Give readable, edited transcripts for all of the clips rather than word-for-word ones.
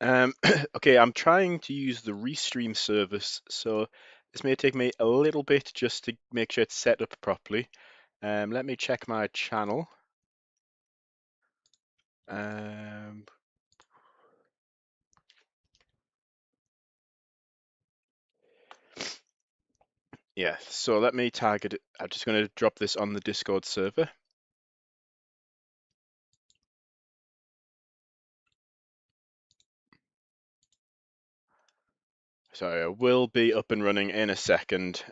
Okay, I'm trying to use the Restream service, so this may take me a little bit just to make sure it's set up properly. Let me check my channel. Um, yeah, so let me target it. I'm just going to drop this on the Discord server. So I will be up and running in a second.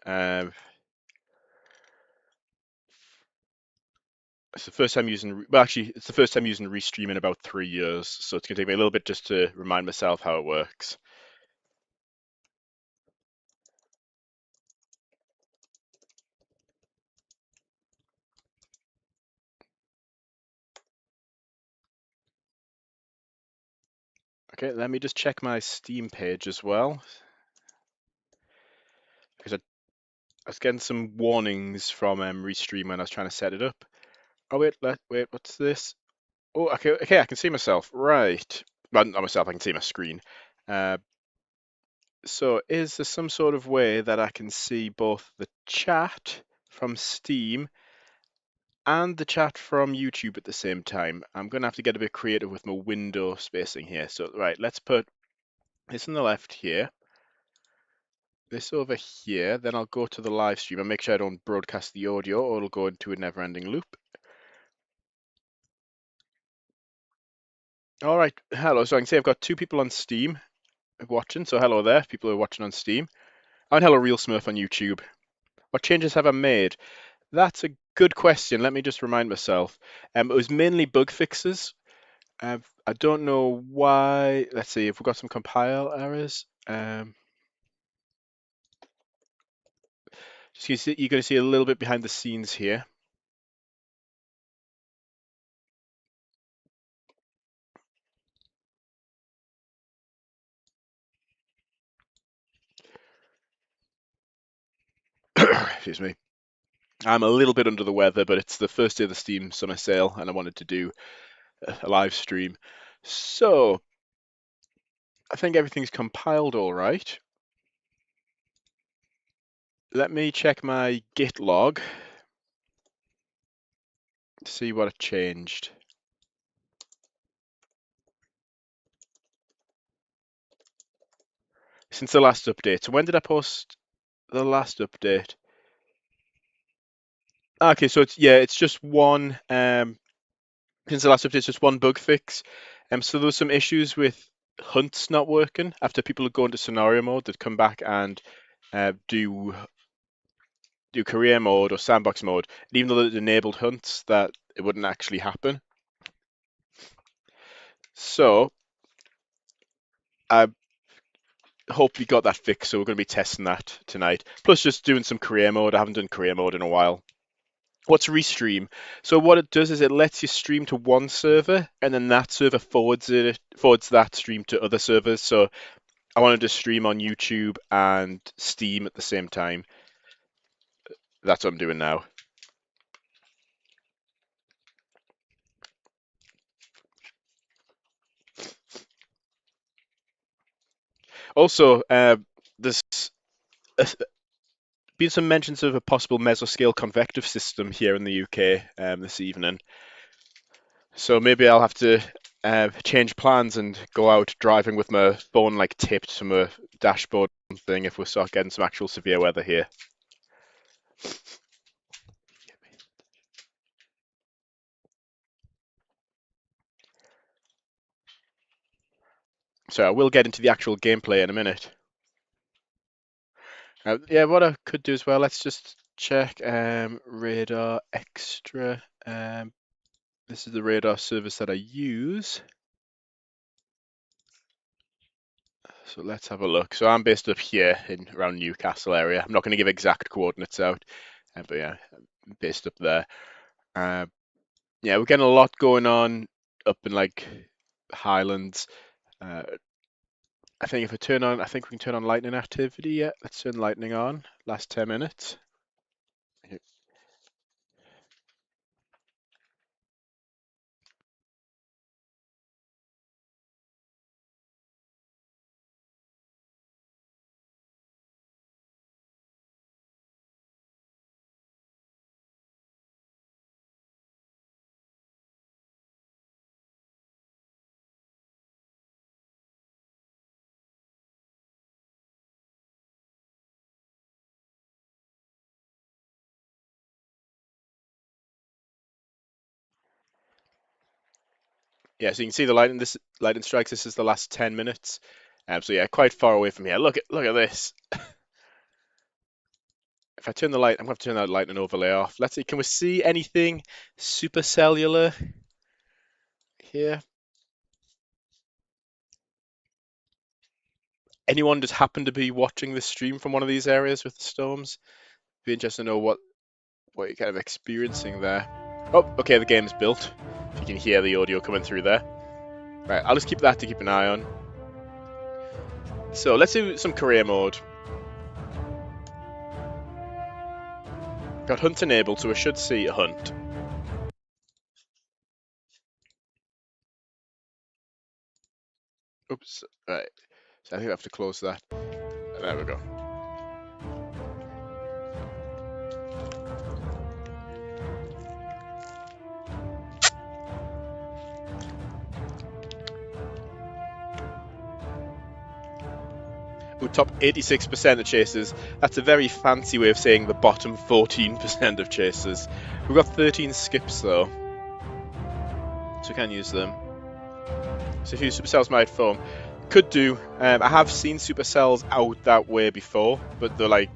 It's the first time using, well, actually, it's the first time using Restream in about 3 years, so it's going to take me a little bit just to remind myself how it works. Okay, let me just check my Steam page as well, because I was getting some warnings from Restream when I was trying to set it up. Oh wait, wait, what's this? Oh, okay, I can see myself. Right, well, not myself. I can see my screen. Uh, so is there some sort of way that I can see both the chat from Steam and the chat from YouTube at the same time? I'm gonna have to get a bit creative with my window spacing here. So right, let's put this on the left here. This over here, then I'll go to the live stream and make sure I don't broadcast the audio or it'll go into a never-ending loop. All right, hello. So I can see I've got two people on Steam watching. So hello there, people who are watching on Steam. And hello, Real Smurf on YouTube. What changes have I made? That's a good question. Let me just remind myself. It was mainly bug fixes. I don't know why. Let's see if we've got some compile errors. You're going to see a little bit behind the scenes here. Excuse me. I'm a little bit under the weather, but it's the first day of the Steam Summer Sale, and I wanted to do a live stream. So I think everything's compiled all right. Let me check my Git log to see what it changed. Since the last update. So when did I post the last update? Okay, so it's just one since the last update, it's just one bug fix. So there was some issues with hunts not working after people had gone to scenario mode. They'd come back and do career mode or sandbox mode, and even though it enabled hunts, that it wouldn't actually happen. So I hope we got that fixed. So we're going to be testing that tonight. Plus, just doing some career mode. I haven't done career mode in a while. What's Restream? So what it does is it lets you stream to one server, and then that server forwards that stream to other servers. So I wanted to stream on YouTube and Steam at the same time. That's what I'm doing now. Also, there's been some mentions of a possible mesoscale convective system here in the UK this evening. So maybe I'll have to change plans and go out driving with my phone like taped to my dashboard or something if we start getting some actual severe weather here. So I will get into the actual gameplay in a minute. Yeah, what I could do as well, let's just check radar extra. This is the radar service that I use. So let's have a look. So I'm based up here in around Newcastle area. I'm not going to give exact coordinates out, but yeah, I'm based up there. Uh, yeah, we're getting a lot going on up in like Highlands. Uh, I think if I turn on, I think we can turn on lightning activity. Yeah, let's turn lightning on. Last 10 minutes. Yeah, so you can see the lightning strikes. This is the last 10 minutes. So yeah, quite far away from here. Look at this. If I turn the light, I'm going to have to turn that lightning overlay off. Let's see, can we see anything supercellular here? Anyone just happen to be watching this stream from one of these areas with the storms? Be interested to know what you're kind of experiencing there. Oh, okay, the game's built. If you can hear the audio coming through there. Right, I'll just keep that to keep an eye on. So let's do some career mode. Got hunt enabled, so we should see a hunt. Oops, right. So I think I have to close that. There we go. Ooh, top 86% of chasers. That's a very fancy way of saying the bottom 14% of chasers. We've got 13 skips though, so we can use them. So if you use supercells might foam, could do. I have seen supercells out that way before, but they're like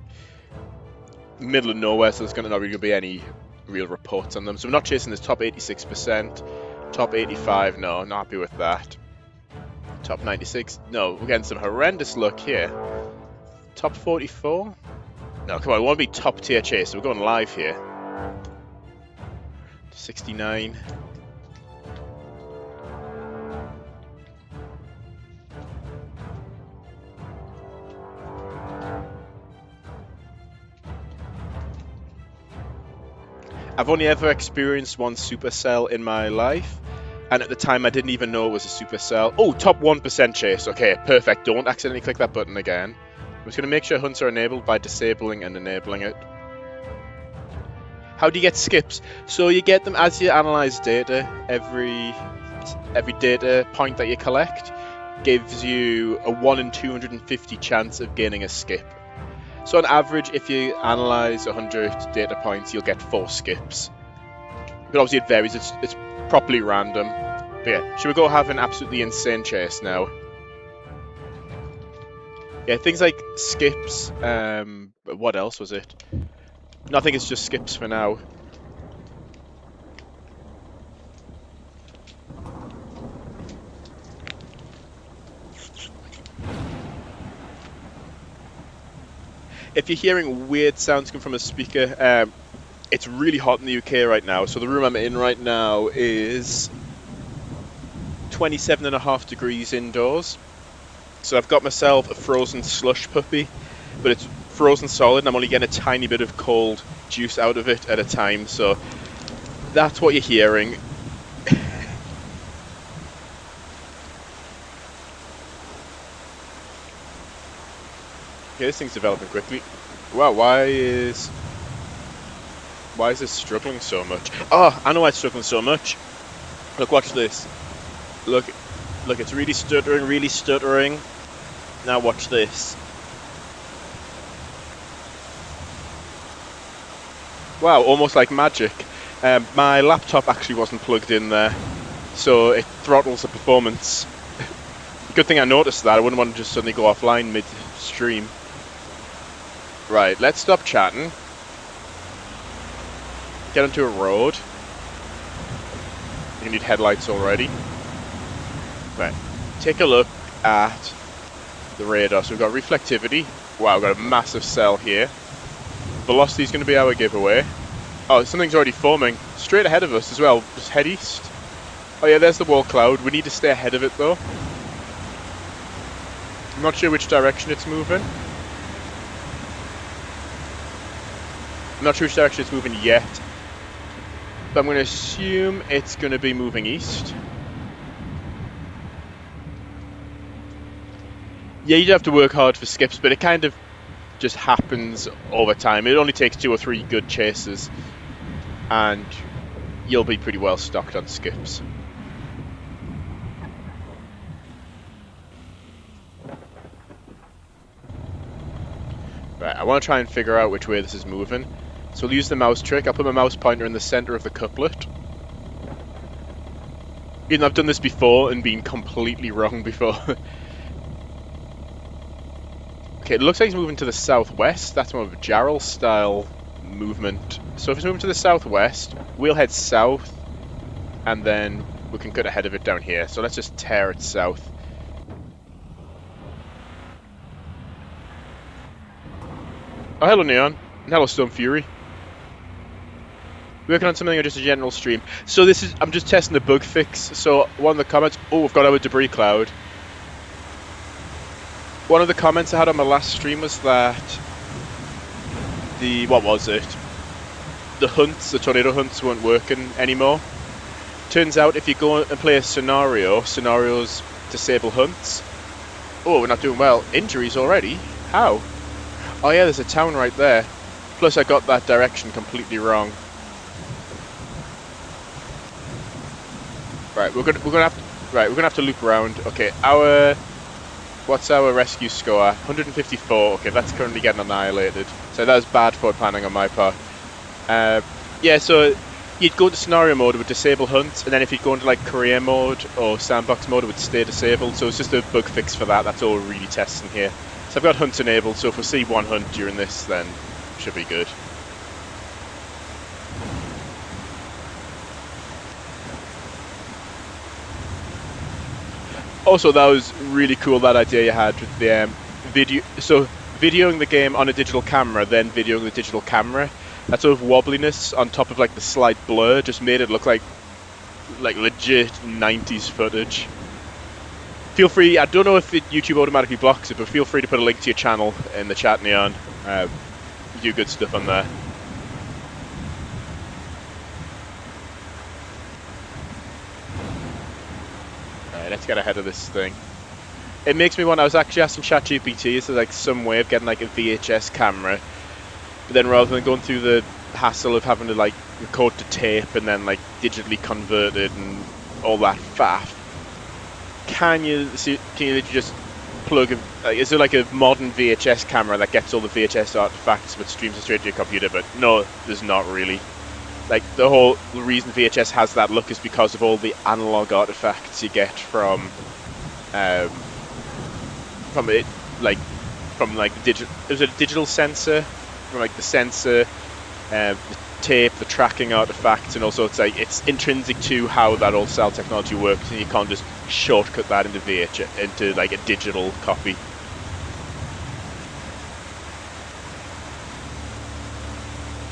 middle of nowhere, so there's not really going to be any real reports on them. So we're not chasing this top 86%, top 85. No, not happy with that. Top 96. No, we're getting some horrendous luck here. Top 44. No, come on, we want to be top tier chaser. We're going live here. 69. I've only ever experienced one supercell in my life, and at the time I didn't even know it was a supercell. Oh, top 1% chase. Okay, perfect. Don't accidentally click that button again. I'm just going to make sure hunts are enabled by disabling and enabling it. How do you get skips? So you get them as you analyze data. Every data point that you collect gives you a 1 in 250 chance of gaining a skip. So on average, if you analyze 100 data points, you'll get 4 skips. But obviously it varies, it's properly random. But yeah, should we go have an absolutely insane chase now? Yeah, things like skips, what else was it? No, I think it's just skips for now. If you're hearing weird sounds coming from a speaker, it's really hot in the UK right now. So the room I'm in right now is 27.5 degrees indoors. So I've got myself a frozen slush puppy, but it's frozen solid and I'm only getting a tiny bit of cold juice out of it at a time. So that's what you're hearing. Okay, this thing's developing quickly. Wow, why is this struggling so much? Oh, I know why it's struggling so much. Look, watch this. Look, it's really stuttering. Now watch this. Wow, almost like magic. My laptop actually wasn't plugged in there, so it throttles the performance. Good thing I noticed that. I wouldn't want to just suddenly go offline mid-stream. Right, let's stop chatting. Get onto a road. You need headlights already. Right, take a look at the radar. So we've got reflectivity. Wow, we've got a massive cell here. Velocity is going to be our giveaway. Oh, something's already forming. Straight ahead of us as well. Just head east. Oh yeah, there's the wall cloud. We need to stay ahead of it though. I'm not sure which direction it's moving. I'm not sure which direction it's moving yet. But I'm going to assume it's going to be moving east. Yeah, you do have to work hard for skips, but it kind of just happens over time. It only takes 2 or 3 good chases, and you'll be pretty well stocked on skips. Right, I want to try and figure out which way this is moving. So we'll use the mouse trick. I'll put my mouse pointer in the center of the couplet. Even though I've done this before and been completely wrong before. Okay, it looks like he's moving to the southwest. That's more of a Jarl style movement. So if he's moving to the southwest, we'll head south, and then we can cut ahead of it down here. So let's just tear it south. Oh, hello, Neon. And hello, Storm Fury. Working on something or just a general stream? So this is, I'm just testing the bug fix. So one of the comments, oh, we've got our debris cloud. One of the comments I had on my last stream was that what was it? The hunts, the tornado hunts weren't working anymore. Turns out if you go and play a scenarios disable hunts. Oh, we're not doing well. Injuries already? How? Oh yeah, there's a town right there. Plus I got that direction completely wrong. Right, we're gonna have to loop around. Okay, what's our rescue score? 154. Okay, that's currently getting annihilated. So that was bad forward planning on my part. Yeah, so you'd go to scenario mode, it would disable hunt, and then if you'd go into like career mode or sandbox mode, it would stay disabled. So it's just a bug fix for that. That's all we're really testing here. So I've got hunt enabled, so if we see one hunt during this, then it should be good. Also, that was really cool, that idea you had with the video. So videoing the game on a digital camera, then videoing the digital camera. That sort of wobbliness on top of like the slight blur just made it look like legit 90s footage. Feel free, I don't know if YouTube automatically blocks it, but feel free to put a link to your channel in the chat, Neon. You do good stuff on there. Alright, let's get ahead of this thing. It makes me want, I was actually asking ChatGPT, is there like some way of getting like a VHS camera? But then rather than going through the hassle of having to like record to tape and then like digitally convert it and all that faff, can you just plug is there like a modern VHS camera that gets all the VHS artifacts but streams it straight to your computer? But no, there's not really. Like the reason VHS has that look is because of all the analog artifacts you get from it, like from like the digital. There's a digital sensor. From like the sensor, the tape, the tracking artifacts, and also it's intrinsic to how that old style technology works, and you can't just shortcut that into VHS, into like a digital copy.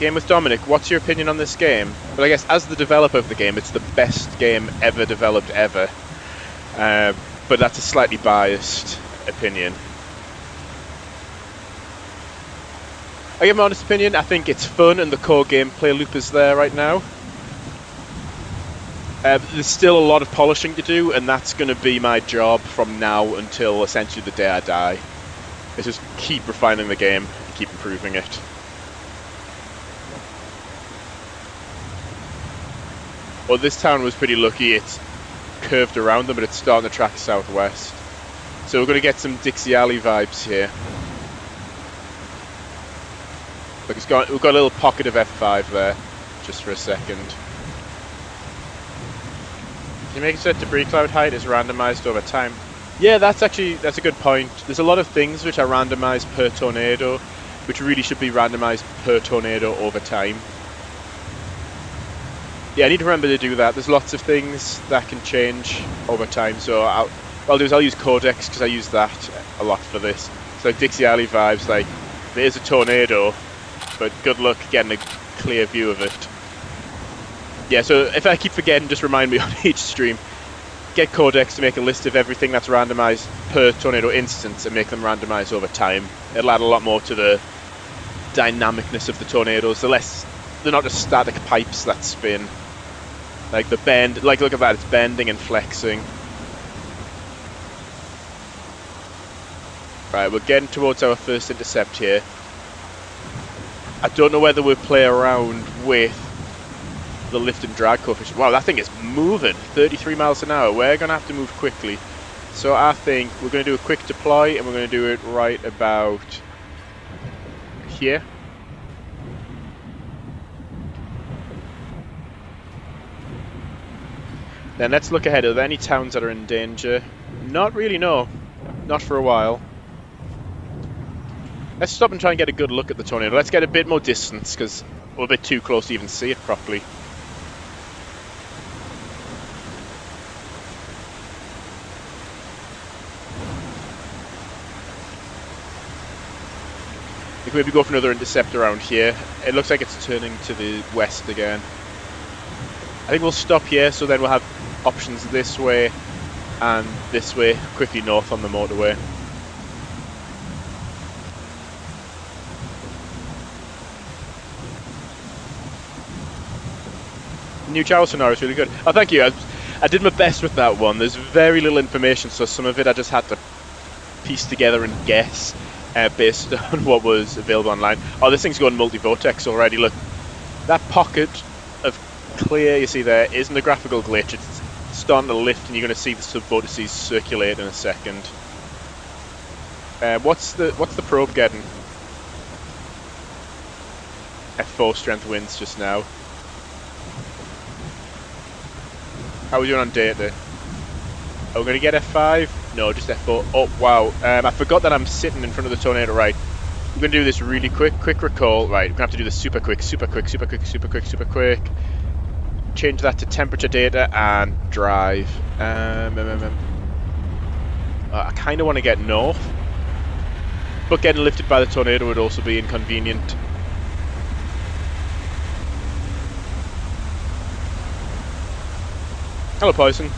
Game with Dominic, what's your opinion on this game? Well, I guess as the developer of the game, it's the best game ever developed ever, but that's a slightly biased opinion. I give my honest opinion, I think it's fun and the core gameplay loop is there right now. There's still a lot of polishing to do, and that's going to be my job from now until essentially the day I die. It's just keep refining the game, keep improving it. Well, this town was pretty lucky, it's curved around them, but it's starting to track southwest. So we're going to get some Dixie Alley vibes here. Look, we've got a little pocket of F5 there, just for a second. Can you make it so that debris cloud height is randomized over time? Yeah, that's a good point. There's a lot of things which are randomized per tornado, which really should be randomized per tornado over time. Yeah, I need to remember to do that. There's lots of things that can change over time, so what I'll do is I'll use Codex, because I use that a lot for this. So like Dixie Alley vibes, like, there's a tornado, but good luck getting a clear view of it. Yeah, so if I keep forgetting, just remind me on each stream. Get Codex to make a list of everything that's randomized per tornado instance and make them randomized over time. It'll add a lot more to the dynamicness of the tornadoes. They're not just static pipes that spin. Like the bend, like look at that, it's bending and flexing. Right, we're getting towards our first intercept here. I don't know whether we'll play around with the lift and drag coefficient. Wow, that thing is moving 33 miles an hour. We're going to have to move quickly. So I think we're going to do a quick deploy, and we're going to do it right about here. Then let's look ahead. Are there any towns that are in danger? Not really, no. Not for a while. Let's stop and try and get a good look at the tornado. Let's get a bit more distance, because we're a bit too close to even see it properly. We can maybe go for another intercept around here. It looks like it's turning to the west again. I think we'll stop here, so then we'll have options this way and this way, quickly north on the motorway. New gyro scenario is really good. Oh, thank you. I did my best with that one. There's very little information, so some of it I just had to piece together and guess based on what was available online. Oh, this thing's going multi-vortex already. Look, that pocket of clear you see there isn't a graphical glitch. It's starting to lift, and you're going to see the sub-vortices circulate in a second. What's the probe getting? F4 strength winds just now. How are we doing on data? Are we going to get F5? No, just F4. Oh, wow. I forgot that I'm sitting in front of the tornado. Right. We're going to do this really quick. Quick recall. Right, we're going to have to do this super quick. Super quick. Change that to temperature data and drive. I kind of want to get north, but getting lifted by the tornado would also be inconvenient. Hello, Poison.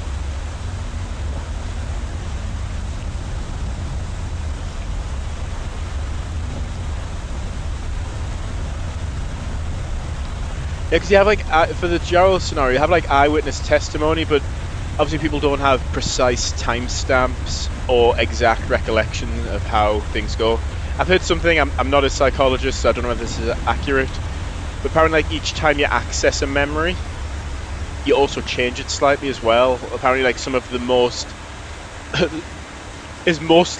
Yeah, because you have like, for the gyro scenario, you have like eyewitness testimony, but obviously people don't have precise timestamps or exact recollection of how things go. I've heard something, I'm not a psychologist, so I don't know if this is accurate, but apparently like each time you access a memory, you also change it slightly as well. Apparently like some of the most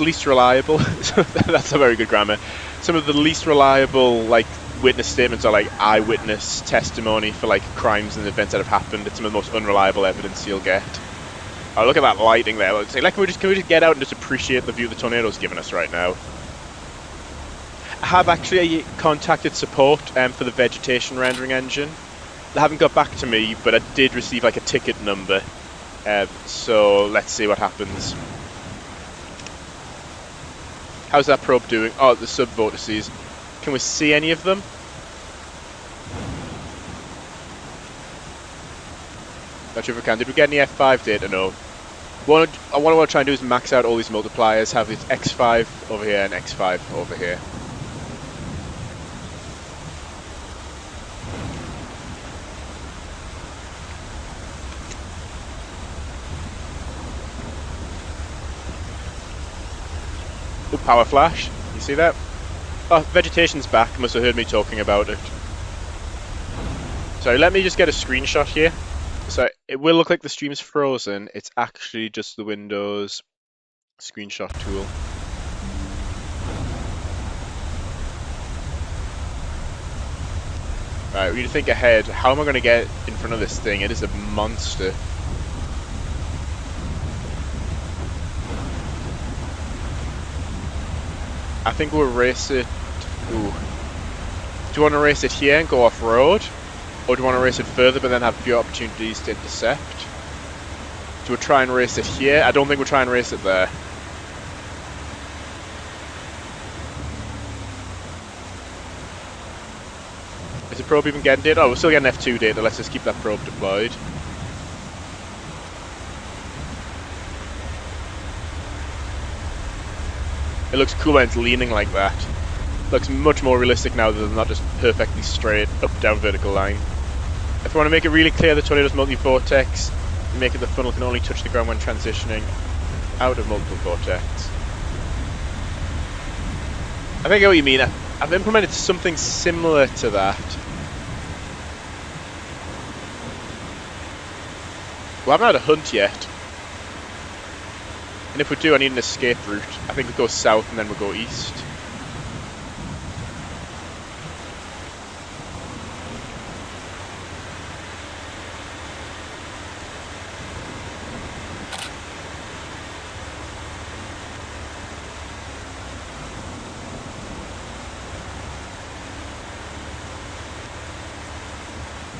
least reliable that's a very good grammar. Some of the least reliable like witness statements are like eyewitness testimony for like crimes and events that have happened. It's some of the most unreliable evidence you'll get. Oh, look at that lighting there. Let's say, like, can we just get out and just appreciate the view the tornado's giving us right now? I have actually contacted support for the vegetation rendering engine. They haven't got back to me, but I did receive like a ticket number. So let's see what happens. How's that probe doing? Oh, the sub-vortices. Can we see any of them? Not sure if we can. Did we get any F5 data? No. What I want to try and do is max out all these multipliers, have this X5 over here and X5 over here. Oh, power flash. You see that? Oh, vegetation's back. Must have heard me talking about it. Sorry, let me just get a screenshot here. So it will look like the stream's frozen. It's actually just the Windows screenshot tool. Right, we need to think ahead. How am I going to get in front of this thing? It is a monster. I think we'll race it. Ooh. Do you want to race it here and go off-road? Or do you want to race it further but then have fewer opportunities to intercept? Do we try and race it here? I don't think we'll try and race it there. Is the probe even getting data? Oh, we're still getting F2 data. Let's just keep that probe deployed. It looks cool when it's leaning like that. Looks much more realistic now than not just perfectly straight up-down vertical line. If we want to make it really clear the tornado's multi-vortex, make it the funnel can only touch the ground when transitioning out of multiple vortex. I think I get what you mean. I've implemented something similar to that. We haven't had a hunt yet. And if we do, I need an escape route. I think we go south and then we'll go east.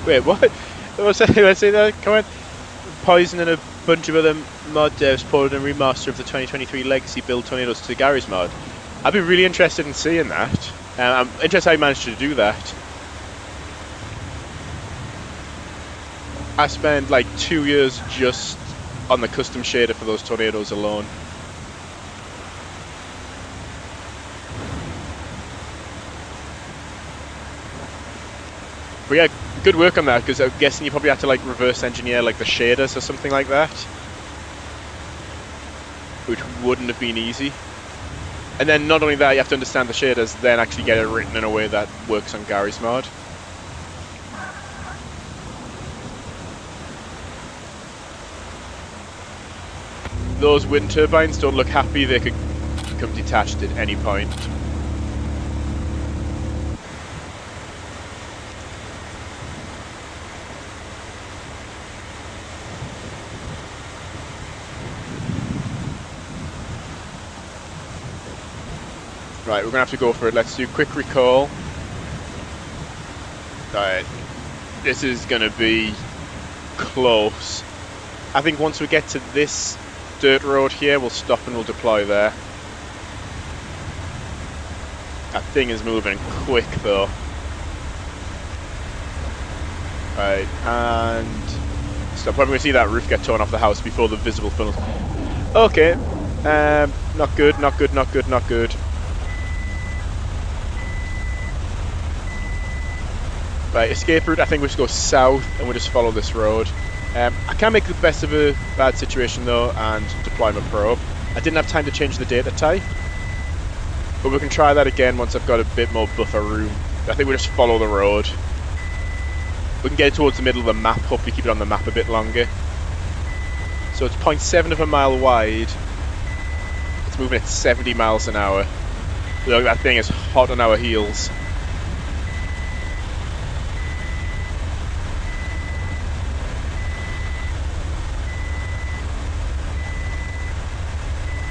Wait, what? Let's say that. Come on. Poison and a bunch of other mod devs pulled a remaster of the 2023 Legacy build Tornadoes to the Garry's mod. I'd be really interested in seeing that. I'm interested how you managed to do that. I spent like 2 years just on the custom shader for those tornadoes alone. But yeah, good work on that, because I'm guessing you probably had to like reverse engineer like the shaders or something like that, which wouldn't have been easy. And then not only that, you have to understand the shaders, then actually get it written in a way that works on Garry's mod. Those wind turbines don't look happy, they could become detached at any point. Right, we're going to have to go for it. Let's do quick recall. Right, this is going to be close. I think once we get to this dirt road here, we'll stop and we'll deploy there. That thing is moving quick though. Right, and stop. We're going to see that roof get torn off the house before the visible funnels. Okay, not good, not good, not good, not good. Right, escape route, I think we should go south and we'll just follow this road. I can make the best of a bad situation though and deploy my probe. I didn't have time to change the data type, but we can try that again once I've got a bit more buffer room. I think we'll just follow the road. We can get it towards the middle of the map, hopefully keep it on the map a bit longer. So it's 0.7 of a mile wide. It's moving at 70 miles an hour. Look, that thing is hot on our heels.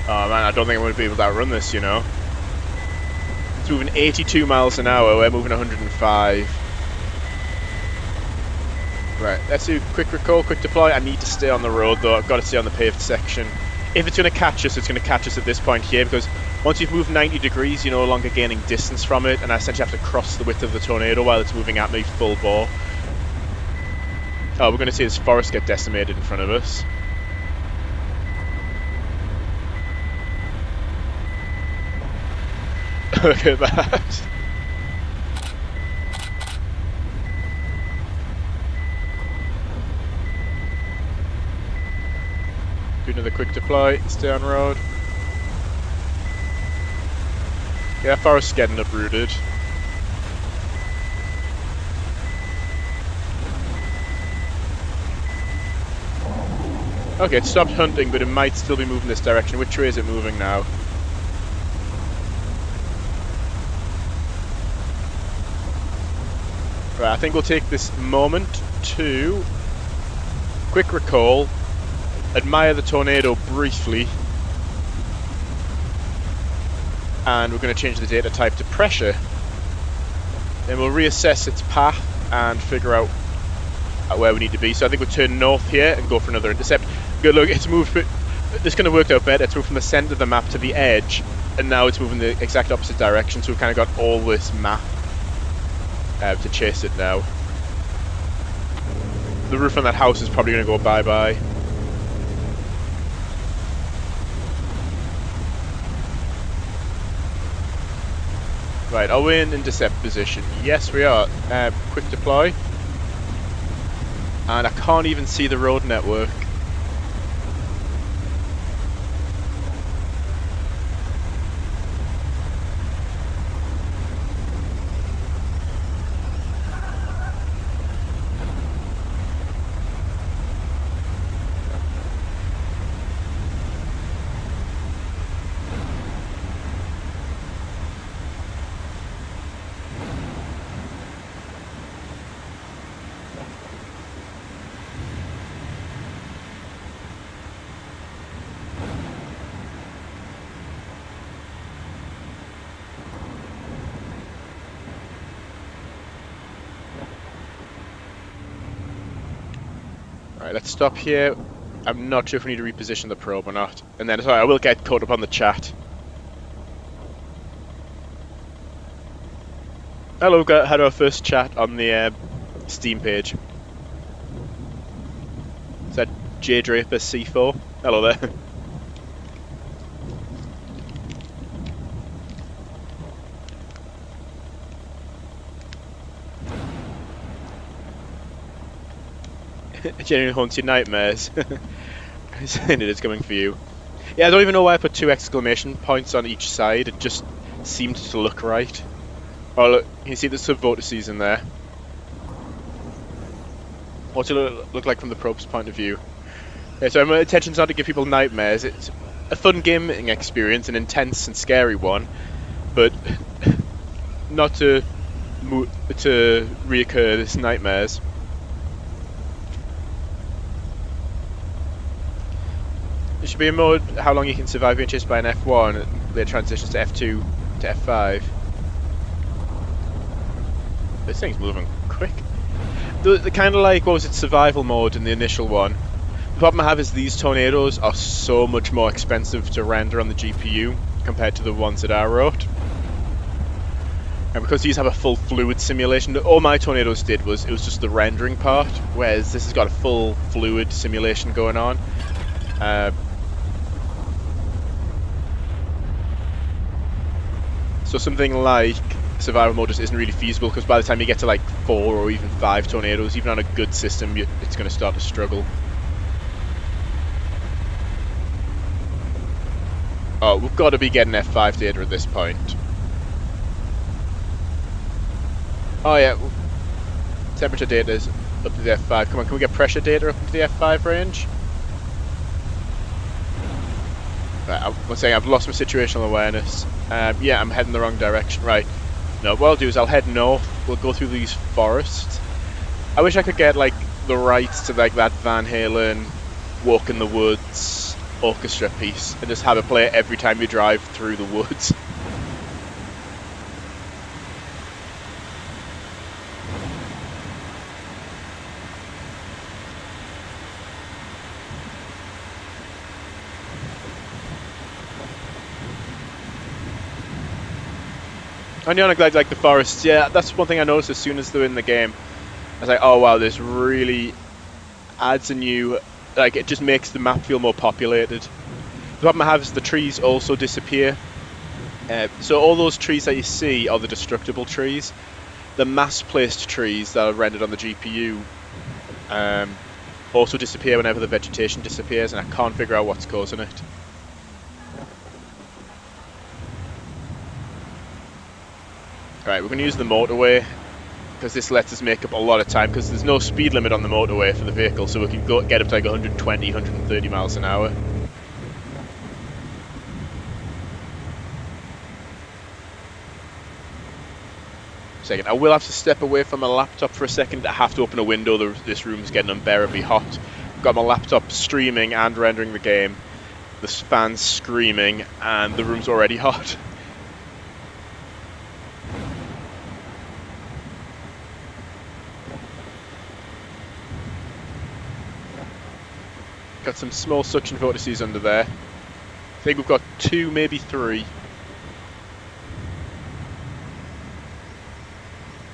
Oh man, I don't think I'm going to be able to outrun this, you know. It's moving 82 miles an hour, we're moving 105. Right, let's do quick recall, quick deploy. I need to stay on the road though, I've got to stay on the paved section. If it's going to catch us, it's going to catch us at this point here, because once you've moved 90 degrees, you're no longer gaining distance from it, and I essentially have to cross the width of the tornado while it's moving at me full bore. Oh, we're going to see this forest get decimated in front of us. Look at that. Do another quick deploy, stay on road. Yeah, forest's getting uprooted. Okay, it stopped hunting, but it might still be moving this direction. Which way is it moving now? Right, I think we'll take this moment to quick recall, admire the tornado briefly, and we're going to change the data type to pressure. Then we'll reassess its path and figure out where we need to be. So I think we'll turn north here and go for another intercept. Good, look, it's moved. This could have worked out better. It's moved from the centre of the map to the edge, and now it's moving the exact opposite direction. So we've kind of got all this map to chase it now. The roof on that house is probably going to go bye-bye. Right, are we in intercept position? Yes, we are. Quick deploy. And I can't even see the road network. Alright, let's stop here. I'm not sure if we need to reposition the probe or not. And then, sorry, I will get caught up on the chat. Hello, we had our first chat on the Steam page. Is that J Draper C4? Hello there. It genuinely haunts your nightmares. And it is coming for you. Yeah, I don't even know why I put 2 exclamation points on each side. It just seemed to look right. Oh look, you see the sub-vortices in there. What's it look like from the probe's point of view? Yeah, so my intention's not to give people nightmares. It's a fun gaming experience, an intense and scary one, but not to reoccur this nightmares. There should be a mode how long you can survive being chased by an F1, then transitions to F2 to F5. This thing's moving quick. The kind of like, what was it, survival mode in the initial one. The problem I have is these tornadoes are so much more expensive to render on the GPU compared to the ones that I wrote. And because these have a full fluid simulation, all my tornadoes did was, it was just the rendering part, whereas this has got a full fluid simulation going on. So something like survival mode just isn't really feasible, because by the time you get to like 4 or even 5 tornadoes, even on a good system, it's going to start to struggle. Oh, we've got to be getting F5 data at this point. Oh yeah, temperature data is up to the F5. Come on, can we get pressure data up into the F5 range? Right, one second, I've lost my situational awareness. Yeah, I'm heading the wrong direction. Right. No, what I'll do is I'll head north. We'll go through these forests. I wish I could get like the rights to like that Van Halen Walk in the Woods orchestra piece and just have it play every time you drive through the woods. And you're glad like the forests, yeah, that's one thing I noticed as soon as they're in the game. I was like, oh wow, this really adds a new, like it just makes the map feel more populated. The problem I have is the trees also disappear. So all those trees that you see are the destructible trees. The mass-placed trees that are rendered on the GPU also disappear whenever the vegetation disappears, and I can't figure out what's causing it. Right, we're going to use the motorway because this lets us make up a lot of time, because there's no speed limit on the motorway for the vehicle, so we can get up to like 120, 130 miles an hour. Second, I will have to step away from my laptop for a second. I have to open a window. This room is getting unbearably hot. I've got my laptop streaming and rendering the game. The fan's screaming and the room's already hot. Got some small suction vortices under there. I think we've got 2, maybe 3.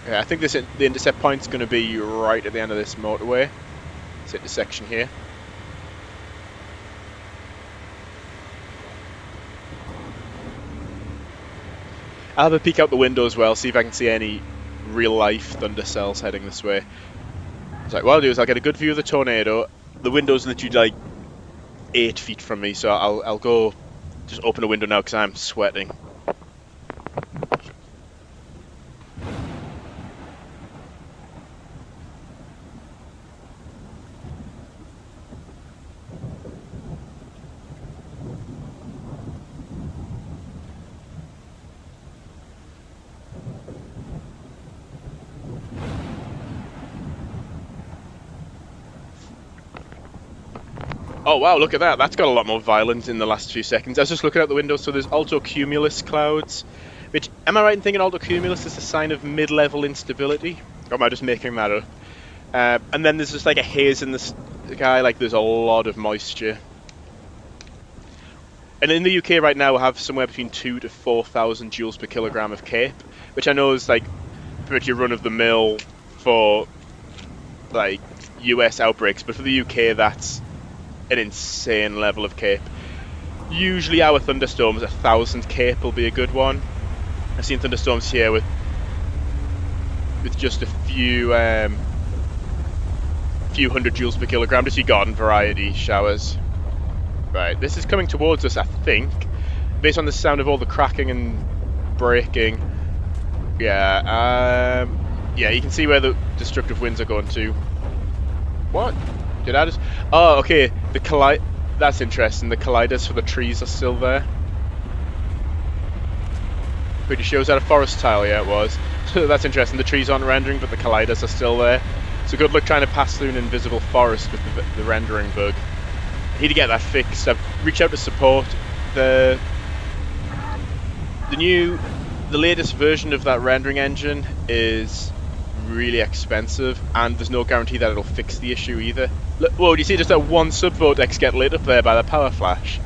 Yeah, I think the intercept point's going to be right at the end of this motorway. This intersection here. I'll have a peek out the window as well, see if I can see any real-life thunder cells heading this way. So what I'll do is I'll get a good view of the tornado. The window's literally like 8 feet from me, so I'll go just open a window now because I'm sweating. Oh wow, look at that. That's got a lot more violence in the last few seconds. I was just looking out the window, so there's altocumulus clouds. Which, am I right in thinking altocumulus is a sign of mid-level instability? Or am I just making that up? And then there's just like a haze in the guy, like there's a lot of moisture. And in the UK right now, we have somewhere between 2,000 to 4,000 joules per kilogram of cape, which I know is like pretty much run of the mill for like US outbreaks, but for the UK, that's an insane level of cape. Usually, our thunderstorms, 1,000 cape will be a good one. I've seen thunderstorms here with just a few hundred joules per kilogram, just your garden variety showers. Right, this is coming towards us, I think, based on the sound of all the cracking and breaking. Yeah, yeah, you can see where the destructive winds are going to. What? Did I just... Oh, okay, that's interesting. The colliders for the trees are still there. Pretty sure it was at a forest tile, yeah it was. So that's interesting, the trees aren't rendering, but the colliders are still there. So good luck trying to pass through an invisible forest with the rendering bug. I need to get that fixed. I've reached out to support. The latest version of that rendering engine is really expensive, and there's no guarantee that it'll fix the issue either. Look, whoa, do you see just that one subvortex get lit up there by the power flash?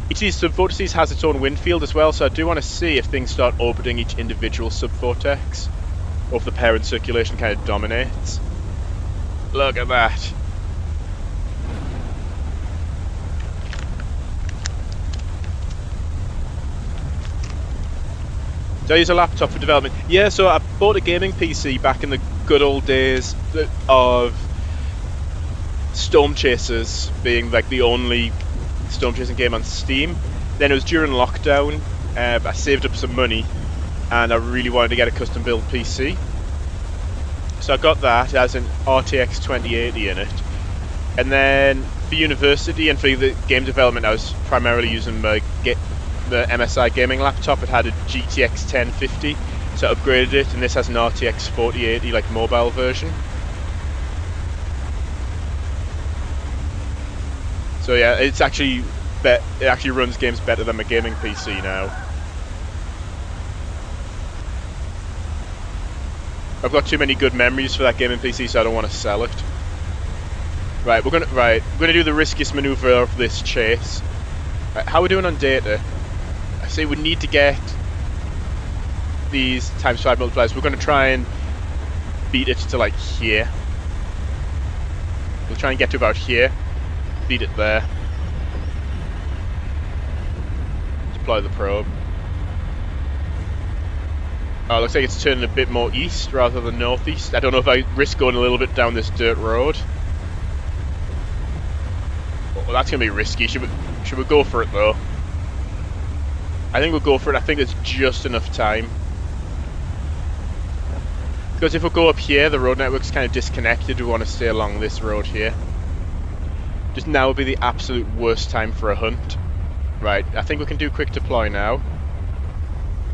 Each of these subvortices has its own wind field as well, so I do want to see if things start orbiting each individual subvortex, or if the parent circulation kind of dominates. Look at that. Do I use a laptop for development? Yeah, so I bought a gaming PC back in the good old days of Storm Chasers being like the only storm chasing game on Steam. Then it was during lockdown. I saved up some money and I really wanted to get a custom built PC. So I got that. It has an RTX 2080 in it. And then for university and for the game development, I was primarily using the MSI gaming laptop. It had a GTX 1050, so I upgraded it, and this has an RTX 4080 like mobile version. So yeah, it actually runs games better than my gaming PC now. I've got too many good memories for that gaming PC, so I don't want to sell it. Right, we're gonna do the riskiest maneuver of this chase. Right, how are we doing on data? I say we need to get these ×5 multipliers. We're going to try and beat it to like here. We'll try and get to about here. Beat it there. Deploy the probe. Oh, looks like it's turning a bit more east rather than northeast. I don't know if I risk going a little bit down this dirt road. Well, that's going to be risky. Should we go for it though? I think we'll go for it. I think there's just enough time. Because if we go up here, the road network's kind of disconnected. We want to stay along this road here. Just now would be the absolute worst time for a hunt. Right, I think we can do quick deploy now.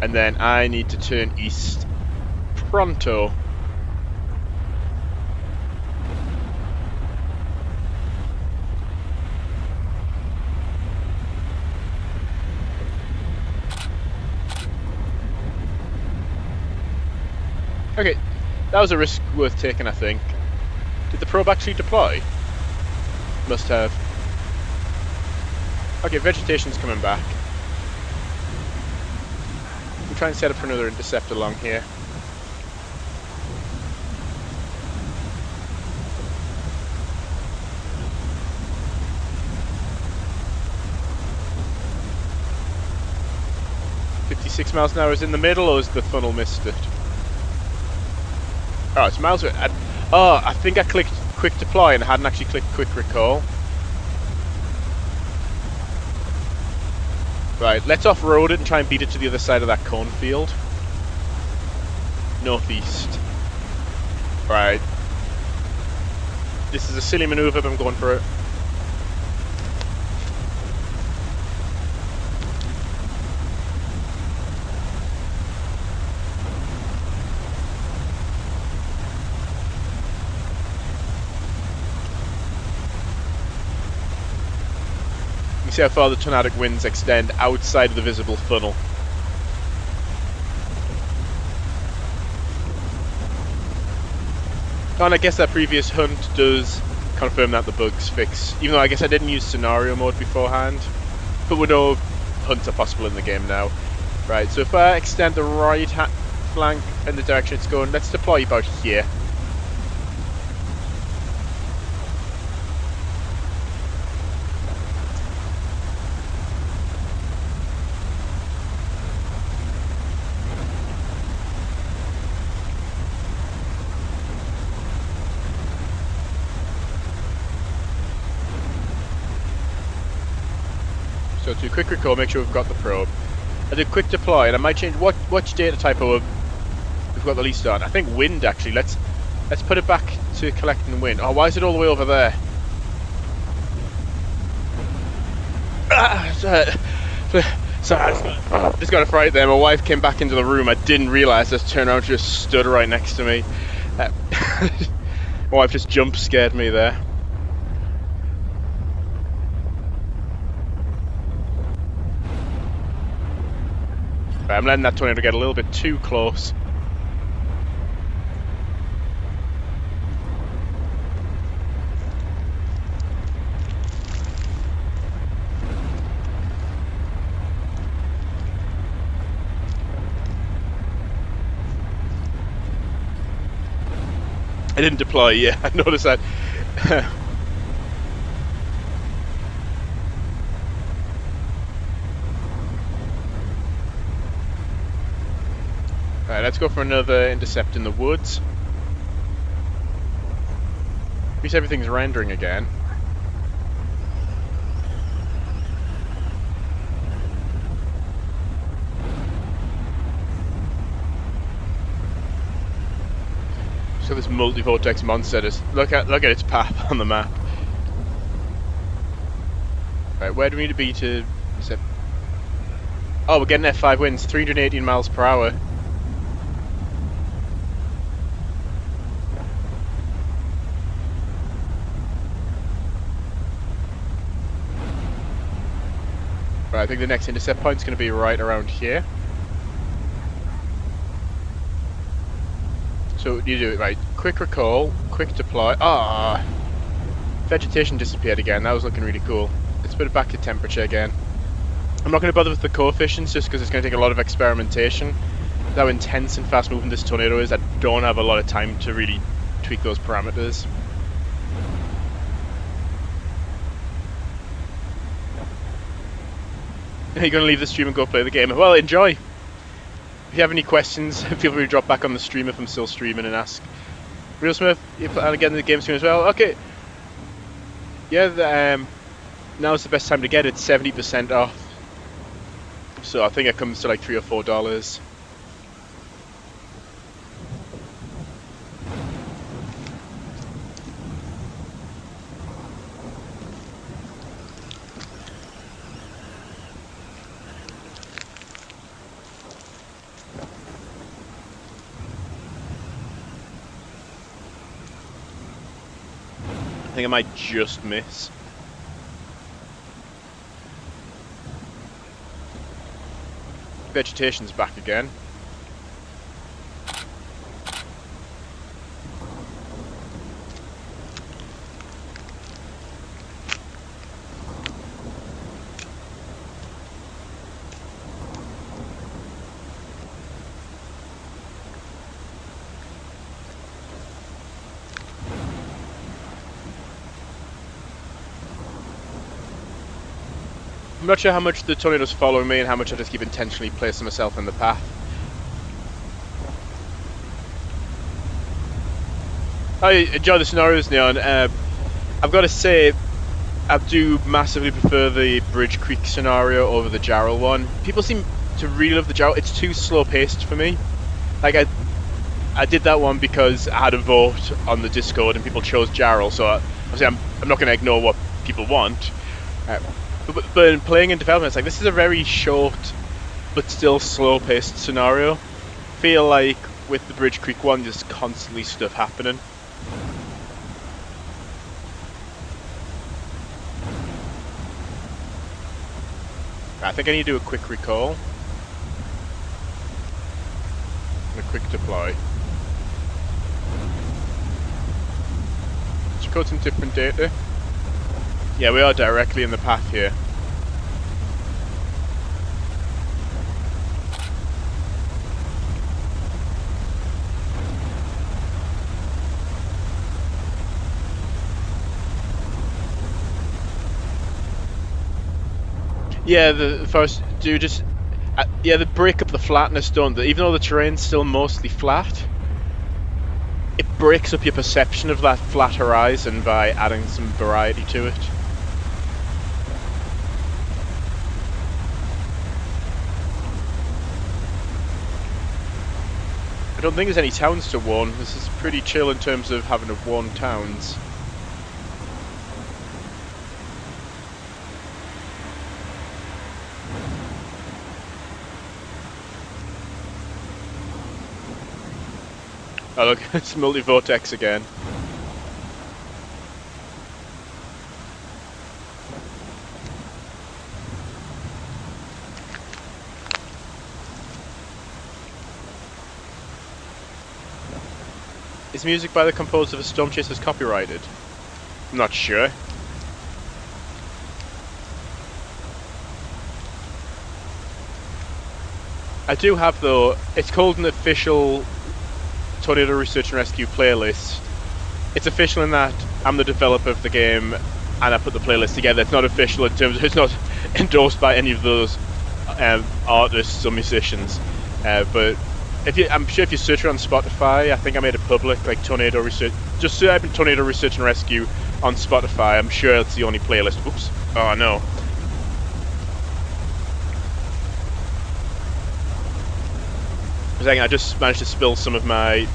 And then I need to turn east pronto. Okay, that was a risk worth taking, I think. Did the probe actually deploy? Must have. Okay, vegetation's coming back. We'll try and set up for another intercept along here. "56 miles an hour is in the middle, or is the funnel missed it?" Oh, it's miles away. I think I clicked quick deploy and hadn't actually clicked quick recall. Right, let's off-road it and try and beat it to the other side of that cornfield. Northeast. Right. This is a silly maneuver, but I'm going for it. See how far the tornadic winds extend outside of the visible funnel. Oh, and I guess that previous hunt does confirm that the bug's fixed. Even though I guess I didn't use scenario mode beforehand. But we know hunts are possible in the game now. Right, so if I extend the right flank in the direction it's going, let's deploy about here. So to quick recall, make sure we've got the probe. I did quick deploy, and I might change which data type we've got the least on. I think wind actually. Let's put it back to collecting wind. Oh, why is it all the way over there? Sorry, I just got a fright there. My wife came back into the room. I didn't realise. Just turned around, she just stood right next to me. My wife just jump scared me there. Right, I'm letting that tornado get a little bit too close. I didn't deploy, yeah, I noticed that. Alright, let's go for another intercept in the woods. At least everything's rendering again. So this multi-vortex monster, just look at its path on the map. Right, where do we need to be to... Oh, we're getting F5 winds, 318 miles per hour. Right, I think the next intercept point is going to be right around here. So you do it right. Quick recall, quick deploy. Ah, vegetation disappeared again. That was looking really cool. Let's put it back to temperature again. I'm not going to bother with the coefficients just because it's going to take a lot of experimentation. How intense and fast moving this tornado is, I don't have a lot of time to really tweak those parameters. You're going to leave the stream and go play the game. Well, enjoy. If you have any questions, feel free to drop back on the stream if I'm still streaming and ask. Real Smith, you plan to get in the game stream as well? Okay. Yeah, now's the best time to get it, 70% off. So I think it comes to like $3 or $4. I think I might just miss. Vegetation's back again. I'm not sure how much the tornado's following me and how much I just keep intentionally placing myself in the path. I enjoy the scenarios, Neon. I've got to say, I do massively prefer the Bridge Creek scenario over the Jarrell one. People seem to really love the Jarrell. It's too slow paced for me. Like I did that one because I had a vote on the Discord and people chose Jarrell, so obviously I'm not going to ignore what people want. But in playing in development, it's like this is a very short but still slow paced scenario. Feel like with the Bridge Creek one, there's constantly stuff happening. I think I need to do a quick recall and a quick deploy. Let's record some different data. Yeah, we are directly in the path here. Yeah, the first do just yeah, they break up the flatness, don't they? Even though the terrain's still mostly flat, it breaks up your perception of that flat horizon by adding some variety to it. I don't think there's any towns to warn. This is pretty chill in terms of having to warn towns. Oh look, it's multi-vortex again. Is music by the composer of Storm Chasers copyrighted? I'm not sure. I do have, though, it's called an official Tornado Research and Rescue playlist. It's official in that I'm the developer of the game and I put the playlist together. It's not official in terms of, it's not endorsed by any of those artists or musicians. But I'm sure if you search it on Spotify, I think I made it public, like Tornado Research. Just search Tornado Research and Rescue on Spotify. I'm sure it's the only playlist. Oops. Oh no. I just managed to spill some of my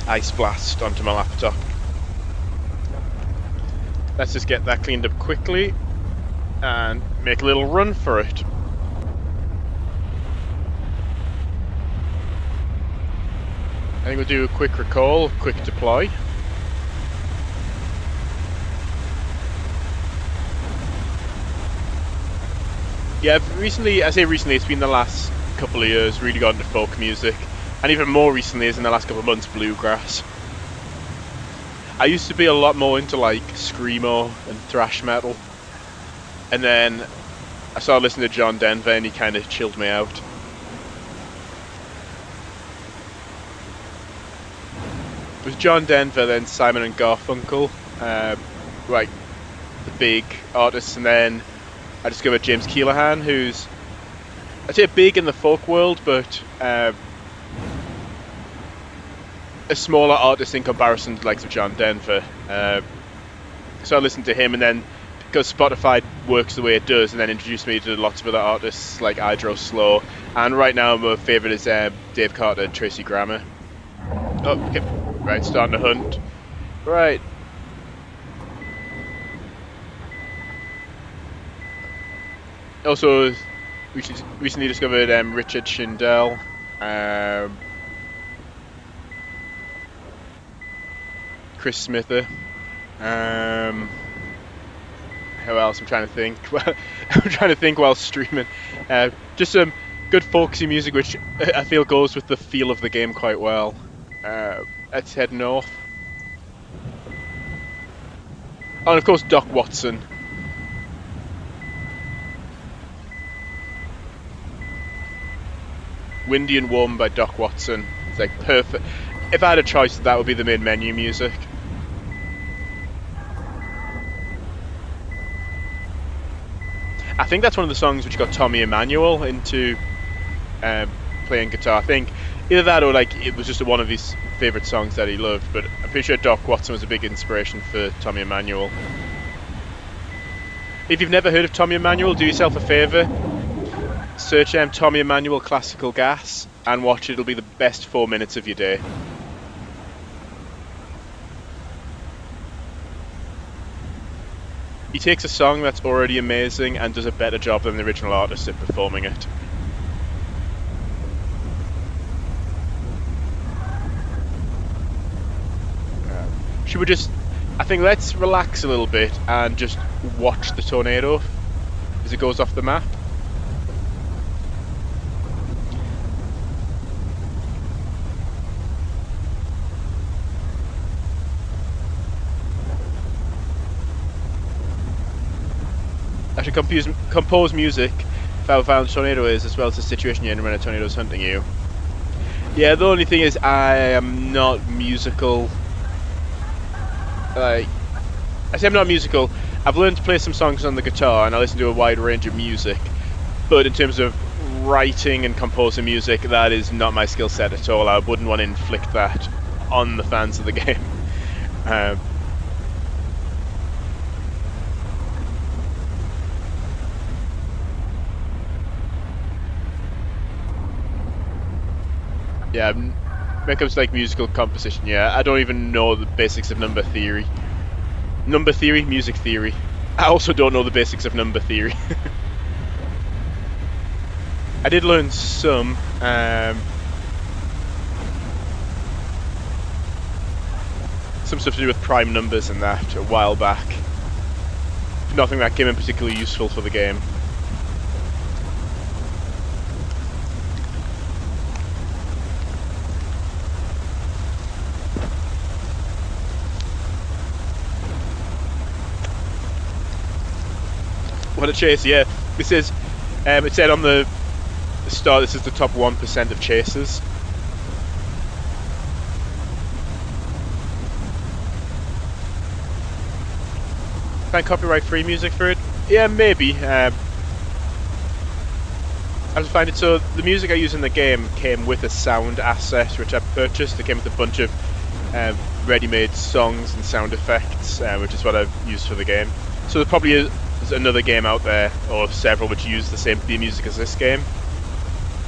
Ice Blast onto my laptop. Let's just get that cleaned up quickly and make a little run for it. I think we'll do a quick recall, quick deploy. Yeah, recently, I say recently, it's been the last couple of years, really got into folk music, and even more recently is in the last couple of months, bluegrass. I used to be a lot more into like screamo and thrash metal, and then I started listening to John Denver and he kind of chilled me out. It was John Denver, then Simon and Garfunkel, like the big artists, and then I discovered James Keelahan, who's, I'd say, big in the folk world, but a smaller artist in comparison to the likes of John Denver. So I listened to him, and then because Spotify works the way it does, and then introduced me to lots of other artists like Idro Slow, and right now my favourite is Dave Carter and Tracy Grammer. Oh, okay. Right, starting to hunt. Right. Also, we recently discovered Richard Schindel. Chris Smither. Who else? I'm trying to think. I'm trying to think while streaming. Just some good folksy music, which I feel goes with the feel of the game quite well. Let's head north. Oh, and of course, Doc Watson. Windy and Warm by Doc Watson. It's like perfect. If I had a choice, that would be the main menu music. I think that's one of the songs which got Tommy Emmanuel into playing guitar. I think either that or like it was just one of his favourite songs that he loved. But I'm pretty sure Doc Watson was a big inspiration for Tommy Emmanuel. If you've never heard of Tommy Emmanuel, do yourself a favour. Search Tommy Emmanuel Classical Gas and watch it. It'll be the best 4 minutes of your day. He takes a song that's already amazing and does a better job than the original artist at performing it. Should we just, I think let's relax a little bit and just watch the tornado as it goes off the map. to compose music for how violent a tornado is, as well as the situation you're in when a tornado is hunting you. Yeah, the only thing is I am not musical. I say I'm not musical. I've learned to play some songs on the guitar, and I listen to a wide range of music. But in terms of writing and composing music, that is not my skill set at all. I wouldn't want to inflict that on the fans of the game. Yeah, when it comes to like musical composition, yeah, I don't even know the basics of number theory. Number theory, music theory. I also don't know the basics of number theory. I did learn some. Some stuff to do with prime numbers and that a while back. Nothing that came in particularly useful for the game. What a chase, yeah. This is, it said on the start, this is the top 1% of chasers. Find copyright-free music for it? Yeah, maybe. I just find it so the music I use in the game came with a sound asset which I purchased. It came with a bunch of ready-made songs and sound effects, which is what I've used for the game. So there probably is another game out there, or several, which use the same theme music as this game.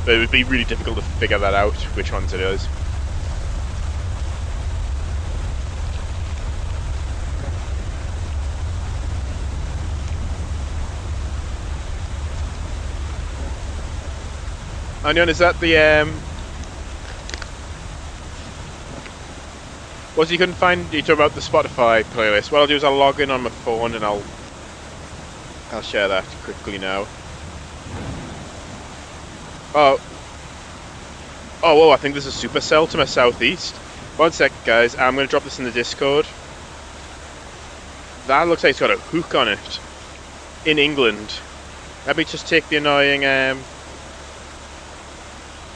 But it would be really difficult to figure that out, which ones it is. Onion, is that the what you couldn't find? You talking about the Spotify playlist? What I'll do is I'll log in on my phone and I'll share that quickly now. Oh, whoa! I think there's a supercell to my southeast. 1 sec, guys. I'm going to drop this in the Discord. That looks like it's got a hook on it. In England. Let me just take the annoying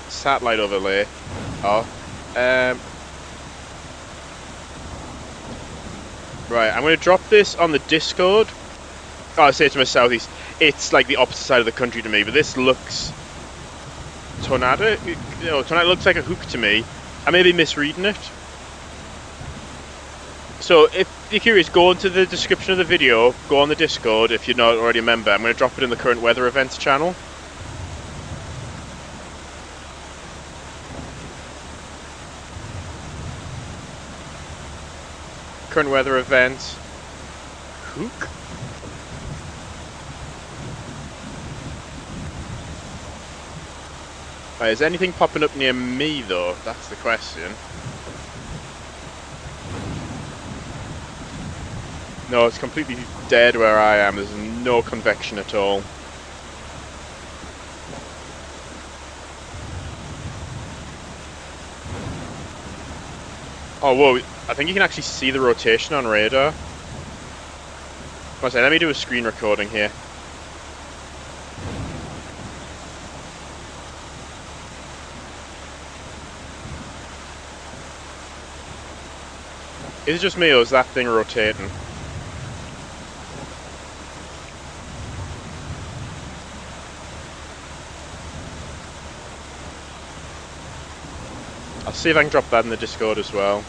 satellite overlay. Right, I'm going to drop this on the Discord. Oh, I say to my southeast. It's like the opposite side of the country to me, but this looks... Tornado? Tornado looks like a hook to me. I may be misreading it. So, if you're curious, go into the description of the video, go on the Discord if you're not already a member. I'm going to drop it in the current weather events channel. Current weather events. Hook? Right, is anything popping up near me though? That's the question. No, it's completely dead where I am. There's no convection at all. Oh, whoa. I think you can actually see the rotation on radar. One second, let me do a screen recording here. Is it just me or is that thing rotating? I'll see if I can drop that in the Discord as well.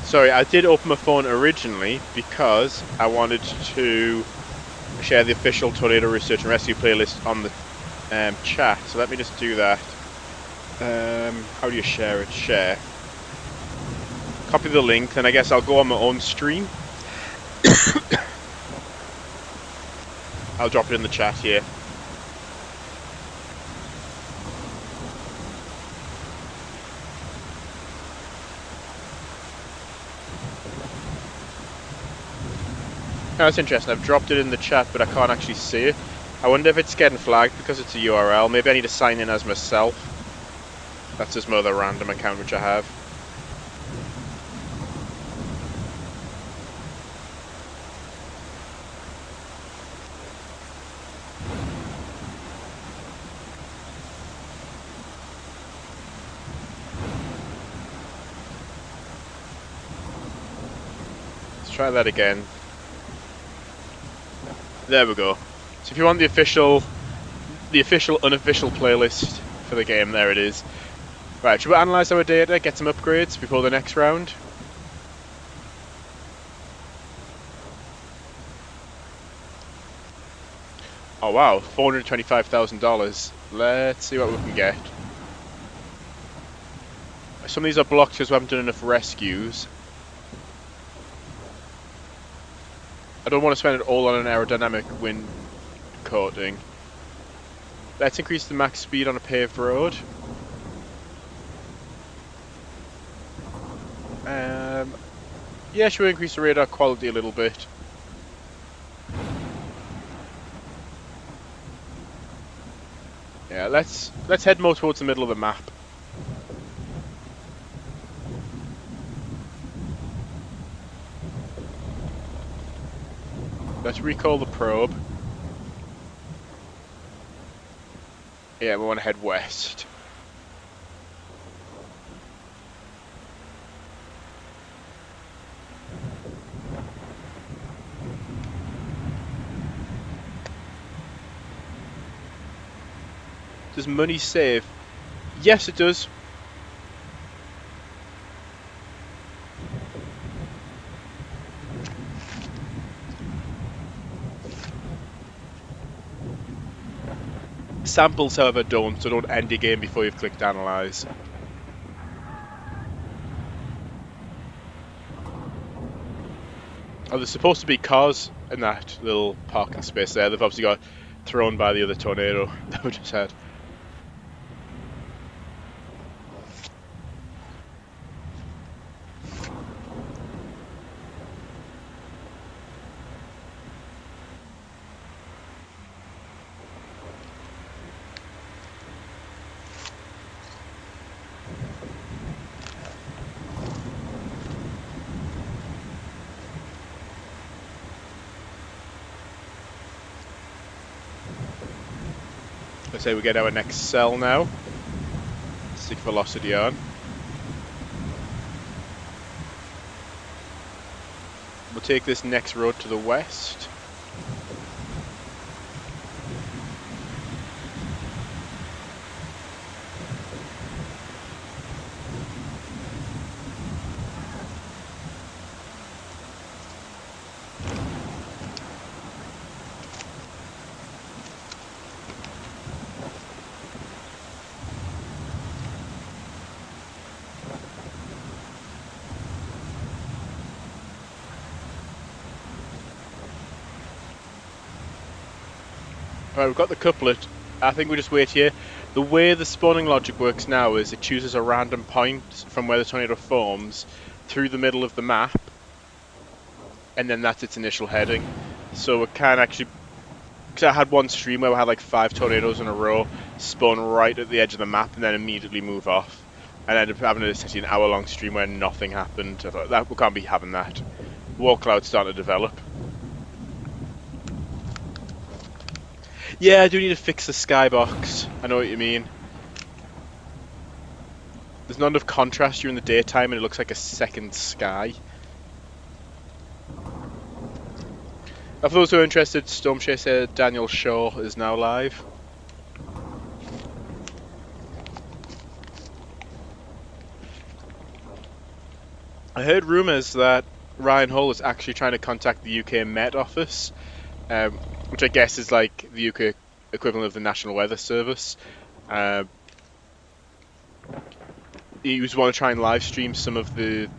Sorry, I did open my phone originally because I wanted to share the official Tornado Research and Rescue playlist on the chat. So let me just do that. How do you share it? Share. Copy the link, then I guess I'll go on my own stream. I'll drop it in the chat here. Oh, that's interesting. I've dropped it in the chat, but I can't actually see it. I wonder if it's getting flagged because it's a URL. Maybe I need to sign in as myself. That's just my other random account which I have. Let's try that again. There we go. So if you want the official unofficial playlist for the game, there it is. Right, should we analyse our data, get some upgrades before the next round? Oh wow, $425,000. Let's see what we can get. Some of these are blocked because we haven't done enough rescues. I don't want to spend it all on an aerodynamic wind coating. Let's increase the max speed on a paved road. Yeah, should we increase the radar quality a little bit? Yeah, let's head more towards the middle of the map. Let's recall the probe. Yeah, we want to head west. Does money save? Yes, it does. Samples, however, don't, so don't end your game before you've clicked analyze. Oh, there's supposed to be cars in that little parking space there. They've obviously got thrown by the other tornado that we just had. Let's say we get our next cell now. Stick velocity on. We'll take this next road to the west. Right, we've got the couplet. I think we just wait here. The way the spawning logic works now is it chooses a random point from where the tornado forms through the middle of the map, and then that's its initial heading. So it can actually, because I had one stream where we had like 5 tornadoes in a row spawn right at the edge of the map and then immediately move off, and I ended up having an hour-long stream where nothing happened. I thought, that we can't be having that. Wall cloud's starting to develop. Yeah, I do need to fix the skybox. I know what you mean. There's not enough contrast during the daytime and it looks like a second sky. For those who are interested, Stormshare said Daniel Shaw is now live. I heard rumours that Ryan Hull is actually trying to contact the UK Met Office which I guess is like the UK equivalent of the National Weather Service. He was want to try and live stream some of the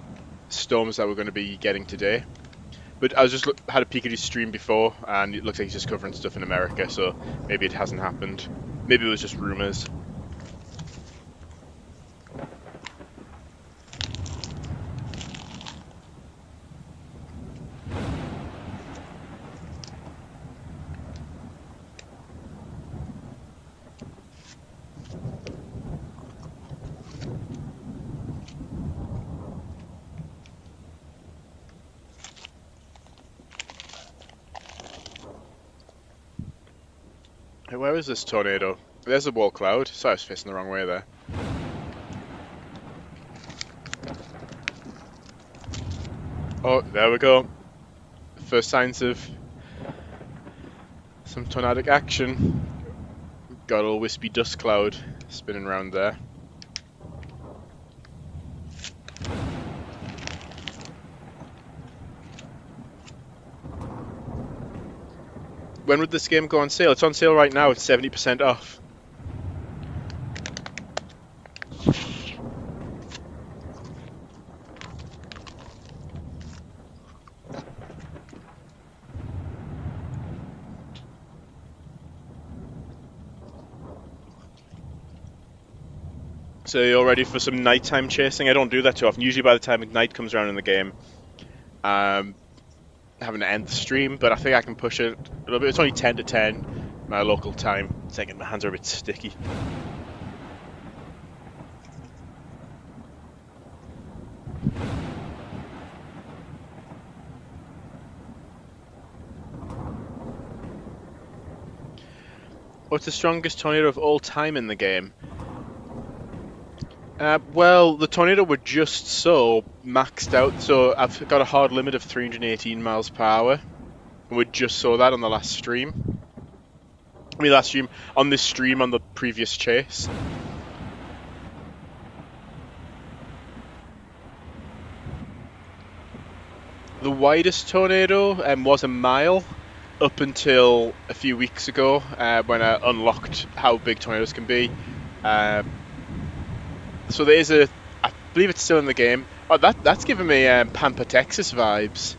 storms that we're going to be getting today. But I was just had a peek at his stream before, and it looks like he's just covering stuff in America, so maybe it hasn't happened. Maybe it was just rumors. Hey, where is this tornado? There's a wall cloud. Sorry, I was facing the wrong way there. Oh, there we go. First signs of some tornadic action. Got a little wispy dust cloud spinning around there. When would this game go on sale? It's on sale right now. It's 70% off. So you're ready for some nighttime chasing? I don't do that too often. Usually by the time night comes around in the game, having to end the stream, but I think I can push it a little bit. It's only 10 to 10, my local time. Second, my hands are a bit sticky. What's the strongest tornado of all time in the game? Well, the tornado were just so maxed out, so I've got a hard limit of 318 miles per hour. And we just saw that on the last stream. On this stream on the previous chase. The widest tornado was a mile up until a few weeks ago when I unlocked how big tornadoes can be. So there is I believe it's still in the game. Oh, that's giving me Pampa, Texas vibes.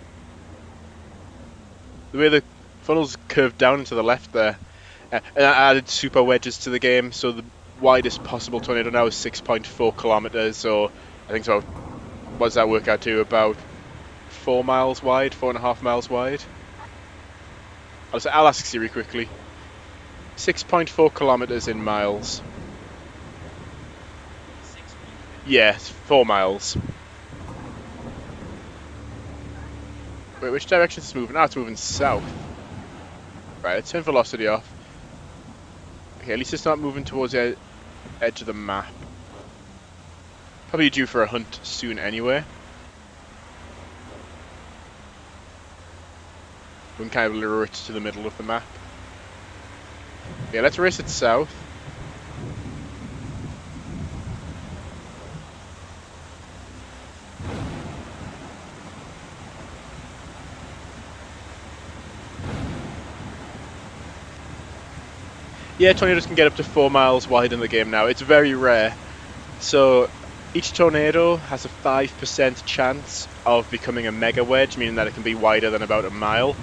The way the funnel's curved down to the left there. And I added super wedges to the game, so the widest possible tornado now is 6.4 kilometers. So I think so. What does that work out to? About 4 miles wide, 4.5 miles wide. I'll ask Siri quickly. 6.4 kilometers in miles. Yeah, 4 miles. Wait, which direction is it moving? Ah, it's moving south. Right, let's turn velocity off. Okay, at least it's not moving towards the edge of the map. Probably due for a hunt soon anyway. We can kind of lure it to the middle of the map. Okay, let's race it south. Yeah, tornadoes can get up to 4 miles wide in the game now. It's very rare. So each tornado has a 5% chance of becoming a mega wedge, meaning that it can be wider than about a mile.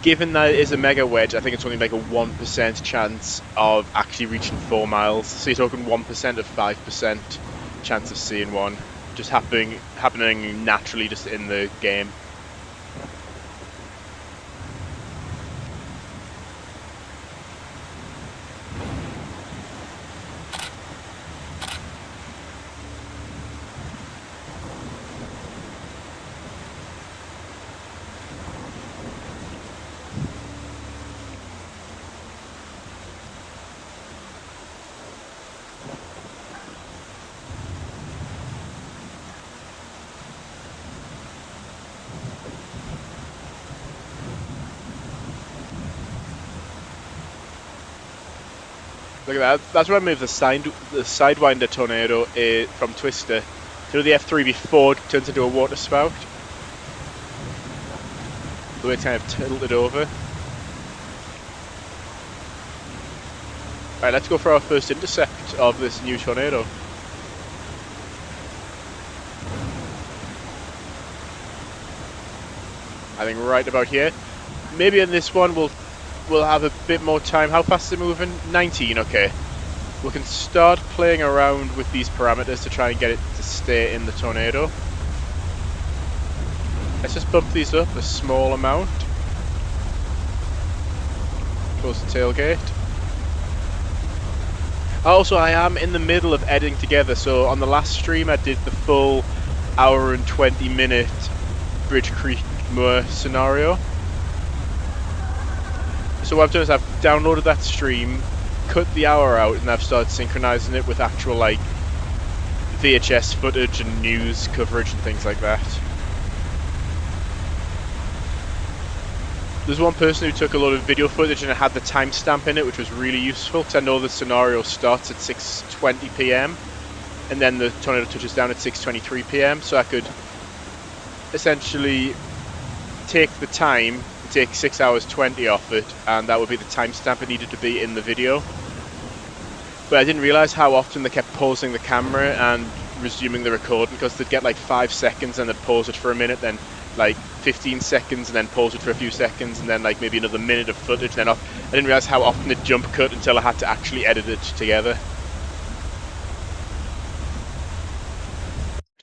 Given that it is a mega wedge, I think it's only like a 1% chance of actually reaching 4 miles. So you're talking 1% of 5% chance of seeing one. Just happening naturally just in the game. Look at that. That's where I moved the Sidewinder tornado from Twister to the F3 before it turns into a water spout. the way it's kind of tilted over. Right, let's go for our first intercept of this new tornado. I think right about here. Maybe in this one we'll have a bit more time. How fast is it moving? 19, okay. We can start playing around with these parameters to try and get it to stay in the tornado. Let's just bump these up a small amount. Close the tailgate. Also, I am in the middle of editing together, so on the last stream I did the full hour and 20-minute Bridge Creek Moor scenario. So what I've done is I've downloaded that stream, cut the hour out, and I've started synchronizing it with actual like VHS footage and news coverage and things like that. There's one person who took a lot of video footage and it had the timestamp in it, which was really useful because I know the scenario starts at 6:20 PM and then the tornado touches down at 6:23 PM, so I could essentially take the time, take 6 hours 20 off it, and that would be the timestamp it needed to be in the video. But I didn't realise how often they kept pausing the camera and resuming the recording, because they'd get like 5 seconds and they'd pause it for a minute, then like 15 seconds and then pause it for a few seconds, and then like maybe another minute of footage, and then off. I didn't realise how often it jump cut until I had to actually edit it together.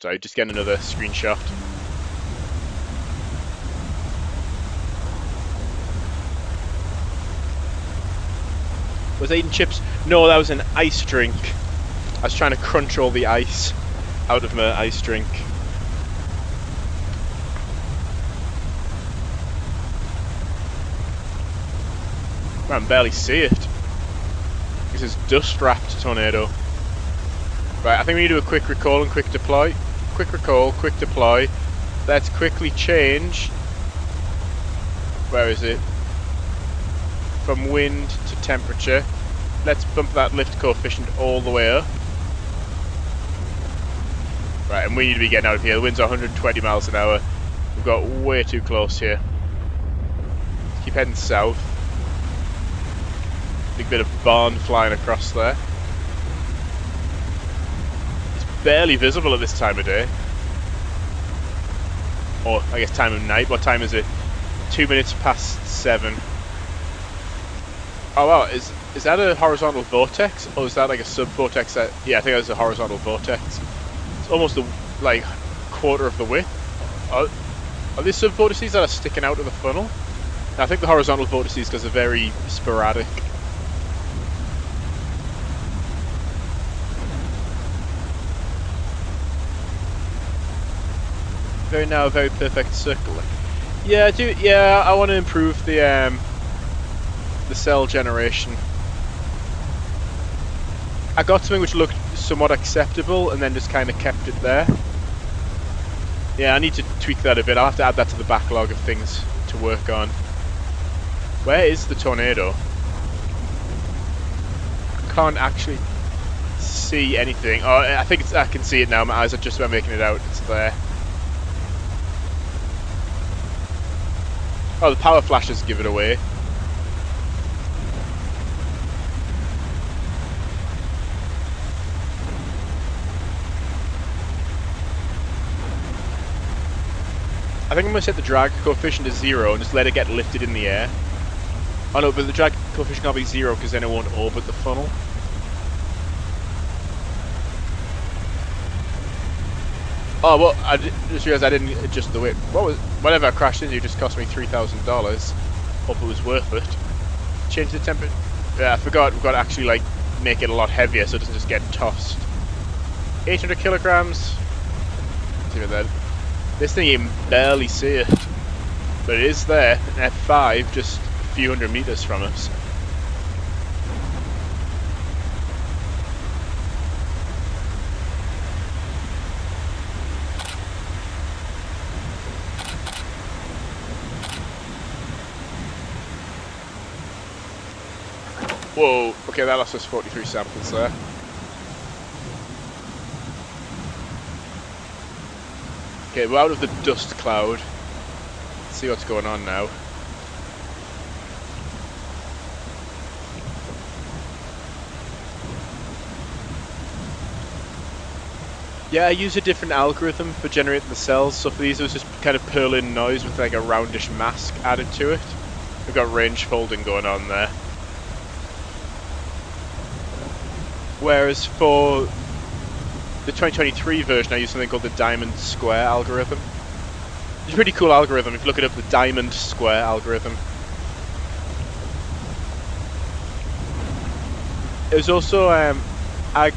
Sorry, just getting another screenshot. Was I eating chips? No, that was an ice drink. I was trying to crunch all the ice out of my ice drink. I can barely see it. This is dust-wrapped tornado. Right, I think we need to do a quick recall and quick deploy. Quick recall, quick deploy. Let's quickly change. Where is it? From wind to temperature. Let's bump that lift coefficient all the way up. Right, and we need to be getting out of here. The wind's 120 miles an hour. We've got way too close here. Let's keep heading south. Big bit of barn flying across there. It's barely visible at this time of day. Or, I guess, time of night. What time is it? 2 minutes past 7. Oh wow, is that a horizontal vortex? Or is that like a sub-vortex? Yeah, I think that's a horizontal vortex. It's almost like quarter of the width. Are these sub-vortices that are sticking out of the funnel? I think the horizontal vortices, because they're very sporadic. Now a very perfect circle. Yeah, I want to improve the cell generation. I got something which looked somewhat acceptable and then just kind of kept it there. Yeah, I need to tweak that a bit. I'll have to add that to the backlog of things to work on. Where is the tornado? I can't actually see anything. Oh, I think I can see it now. My eyes are just about making it out. It's there. Oh, the power flashes give it away. I think I'm going to set the drag coefficient to 0 and just let it get lifted in the air. Oh no, but the drag coefficient can't be 0 because then it won't orbit the funnel. Oh, well, I just realised I didn't adjust the weight. Whatever I crashed into just cost me $3,000. Hope it was worth it. Change the temperature. Yeah, I forgot we've got to actually like make it a lot heavier so it doesn't just get tossed. 800 kilograms. See what that. This thing, you can barely see it, but it is there. An F5, just a few hundred meters from us. Whoa, okay, that lost us 43 samples there. Okay, we're out of the dust cloud. Let's see what's going on now. Yeah, I use a different algorithm for generating the cells. So for these, it was just kind of purling noise with like a roundish mask added to it. We've got range folding going on there. Whereas for the 2023 version, I use something called the diamond square algorithm. It's a pretty cool algorithm. If you look it up, the diamond square algorithm. It was also, I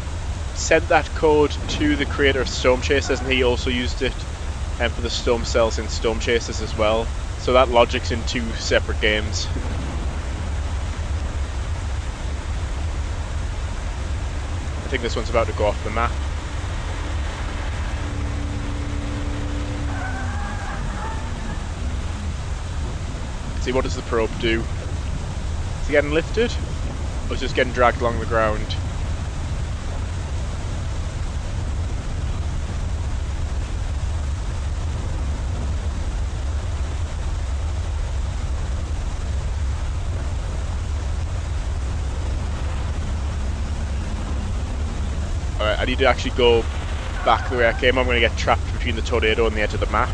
sent that code to the creator of Storm Chasers, and he also used it for the storm cells in Storm Chasers as well. So that logic's in 2 separate games. I think this one's about to go off the map. Let's see, what does the probe do? Is it getting lifted? Or is it just getting dragged along the ground? Alright, I need to actually go back the way I came. I'm going to get trapped between the tornado and the edge of the map.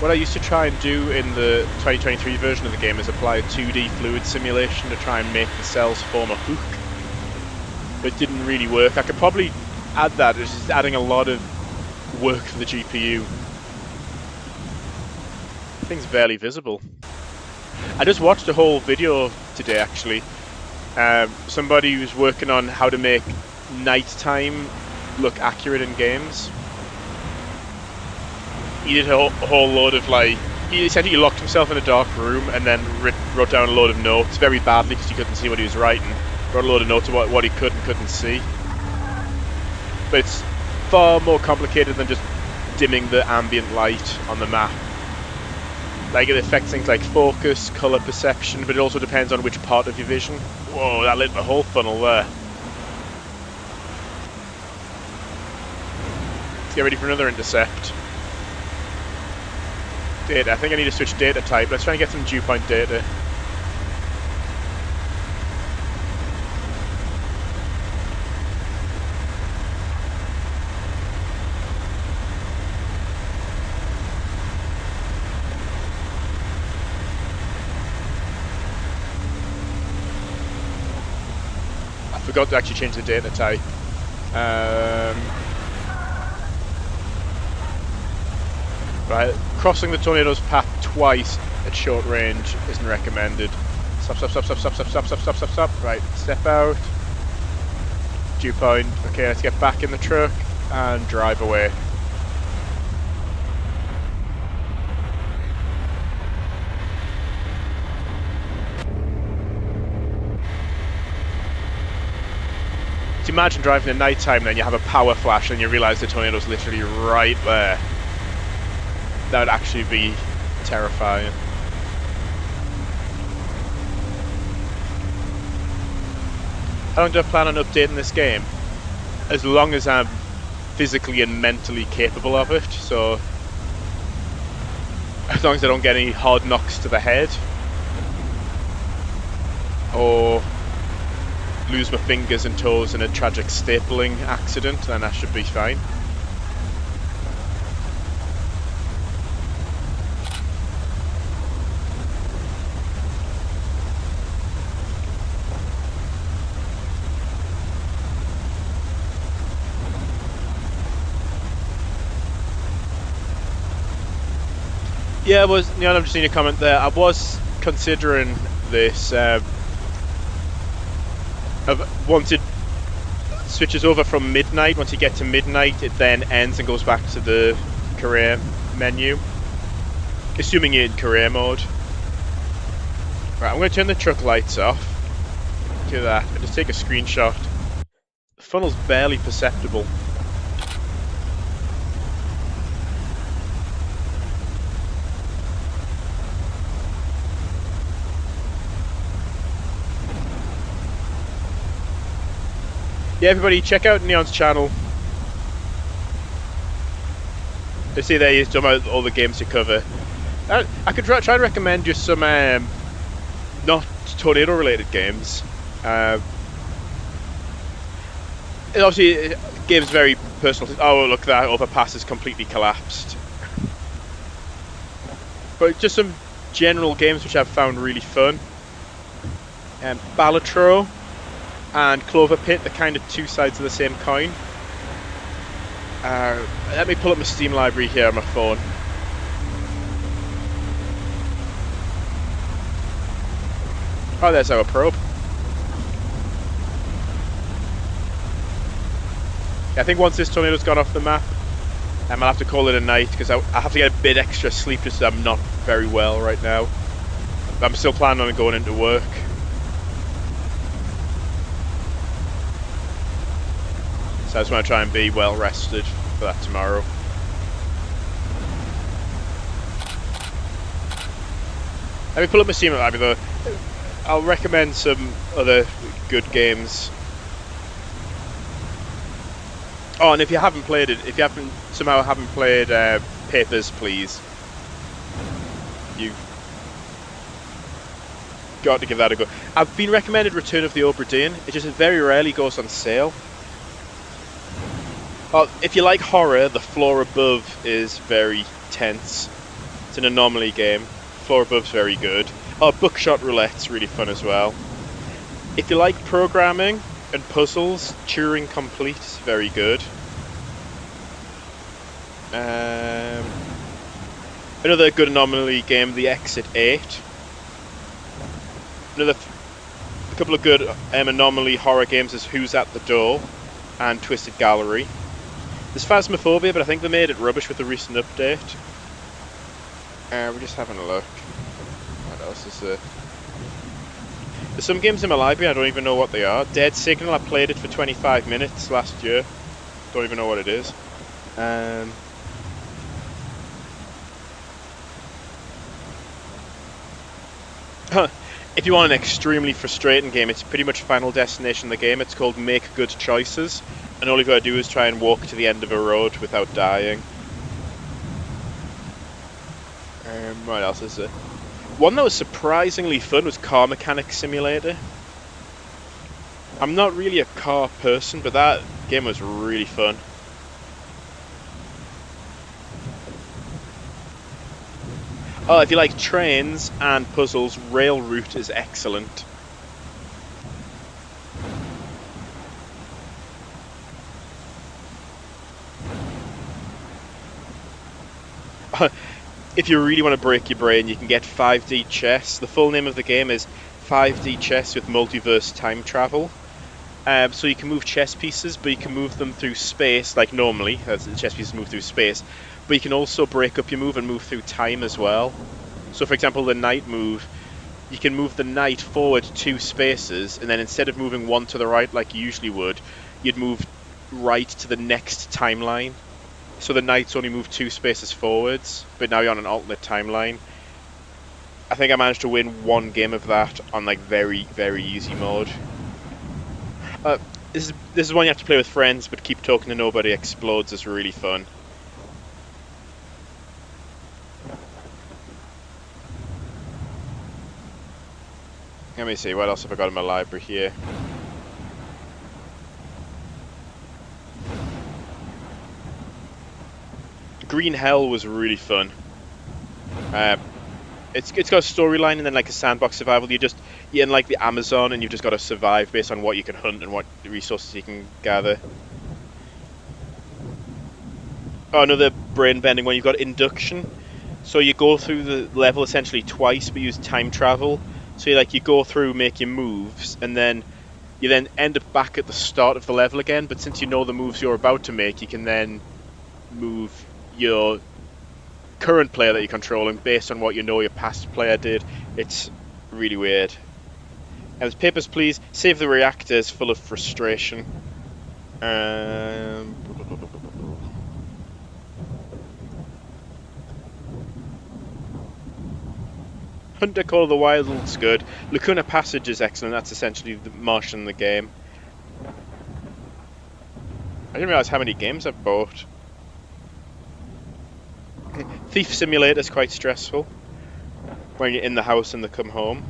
What I used to try and do in the 2023 version of the game is apply a 2D fluid simulation to try and make the cells form a hook. But it didn't really work. I could probably add that, it's just adding a lot of work for the GPU. The thing's barely visible. I just watched a whole video today actually. Somebody who's working on how to make nighttime look accurate in games. He did a whole load of he essentially locked himself in a dark room and then wrote down a load of notes, very badly because he couldn't see what he was writing. Wrote a load of notes about what he could and couldn't see. But it's far more complicated than just dimming the ambient light on the map. Like, it affects things like focus, colour perception, but it also depends on which part of your vision. Whoa, that lit the whole funnel there. Let's get ready for another intercept. Data. I think I need to switch data type. Let's try and get some dew point data. I forgot to actually change the data type. Right, crossing the tornado's path twice at short range isn't recommended. Stop, stop, stop, stop, stop, stop, stop, stop, stop, stop, stop. Right, step out. Dew point. Okay, let's get back in the truck and drive away. So imagine driving at night time, then you have a power flash and you realise the tornado's literally right there. That would actually be terrifying. How long do I plan on updating this game? As long as I'm physically and mentally capable of it, so as long as I don't get any hard knocks to the head or lose my fingers and toes in a tragic stapling accident, then I should be fine. Yeah, I'm just seeing a comment there. I was considering this. Once it switches over from midnight, once you get to midnight, it then ends and goes back to the career menu. Assuming you're in career mode. Right, I'm going to turn the truck lights off. Do that. And just take a screenshot. The funnel's barely perceptible. Yeah, everybody, check out Neon's channel. You see there, he's talking about all the games to cover. I could try and recommend just some not tornado-related games. Obviously, game's very personal. Oh, look, that overpass has completely collapsed. But just some general games which I've found really fun. Balatro and Clover Pit, they're kind of two sides of the same coin. Let me pull up my Steam library here on my phone. Oh, there's our probe. I think once this tornado's gone off the map, I'll have to call it a night because I have to get a bit extra sleep just because I'm not very well right now. But I'm still planning on going into work. So I just want to try and be well rested for that tomorrow. Let me pull up my Steam library though. I'll recommend some other good games. Oh, and if you haven't played it, if you somehow haven't played Papers, Please, you've got to give that a go. I've been recommended Return of the Obra Dinn. It just very rarely goes on sale. Oh, if you like horror, The Floor Above is very tense. It's an anomaly game. Floor Above's very good. Oh, Buckshot Roulette's really fun as well. If you like programming and puzzles, Turing Complete is very good. Another good anomaly game, The Exit 8. A couple of good anomaly horror games is Who's at the Door and Twisted Gallery. There's Phasmophobia, but I think they made it rubbish with the recent update. We're just having a look. What else is there? There's some games in my library, I don't even know what they are. Dead Signal, I played it for 25 minutes last year. Don't even know what it is. If you want an extremely frustrating game, it's pretty much Final Destination the game. It's called Make Good Choices, and all you've got to do is try and walk to the end of a road without dying. What else is there? One that was surprisingly fun was Car Mechanic Simulator. I'm not really a car person, but that game was really fun. Oh, if you like trains and puzzles, Rail Route is excellent. If you really want to break your brain, you can get 5D chess. The full name of the game is 5D chess with multiverse time travel. So you can move chess pieces, but you can move them through space, like normally, as the chess pieces move through space. But you can also break up your move and move through time as well. So for example, the knight move, you can move the knight forward 2 spaces, and then instead of moving 1 to the right like you usually would, you'd move right to the next timeline. So the knights only move 2 spaces forwards, but now you're on an alternate timeline. I think I managed to win 1 game of that on like very, very easy mode. This is one you have to play with friends, but Keep Talking to Nobody Explodes is really fun. Let me see, what else have I got in my library here? Green Hell was really fun. It's got a storyline and then like a sandbox survival. You're in like the Amazon and you've just got to survive based on what you can hunt and what resources you can gather. Oh, another brain bending one. You've got Induction. So you go through the level essentially twice, but use time travel. So you go through, make your moves, and then you end up back at the start of the level again. But since you know the moves you're about to make, you can then move your current player that you're controlling based on what you know your past player did. It's Really weird. And papers, please. Save the reactors full of frustration. Um, Hunter Call of the Wild's good. Lacuna Passage is excellent. That's essentially the Martian in the game. I didn't realize how many games I've bought. Thief Simulator is quite stressful when you're in the house and they come home.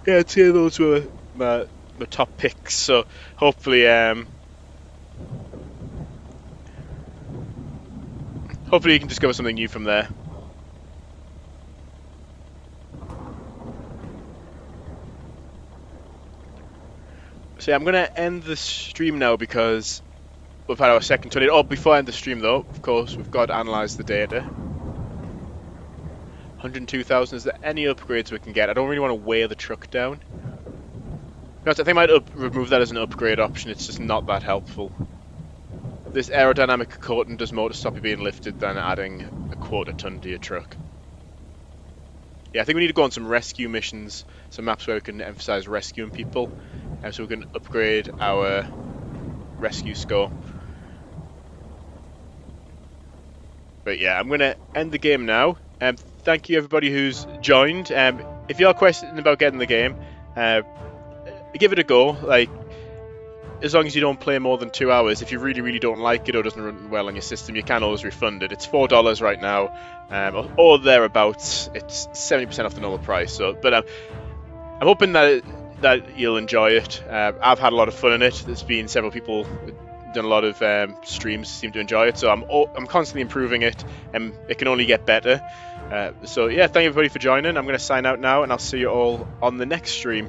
Yeah, I'd say those were my top picks. So hopefully, hopefully you can discover something new from there. So yeah, I'm gonna end the stream now because we've had our second tornado. Oh, before I end the stream though, of course, we've got to analyze the data. 102,000. Is there any upgrades we can get? I don't really want to weigh the truck down. No, I think I might remove that as an upgrade option. It's just not that helpful. This aerodynamic coating does more to stop you being lifted than adding a quarter-ton to your truck. Yeah, I think we need to go on some rescue missions, some maps where we can emphasize rescuing people, so we can upgrade our rescue score. But yeah, I'm going to end the game now. Thank you everybody who's joined. If you are questioning about getting the game, give it a go. Like, as long as you don't play more than 2 hours, if you really don't like it or doesn't run well on your system, you can always refund it. It's $4 right now, or thereabouts. It's 70% off the normal price. So, but I'm hoping that you'll enjoy it. I've had a lot of fun in it. There's been several people done a lot of streams seem to enjoy it. So I'm constantly improving it, and it can only get better. So yeah, thank you everybody for joining. I'm going to sign out now, and I'll see you all on the next stream.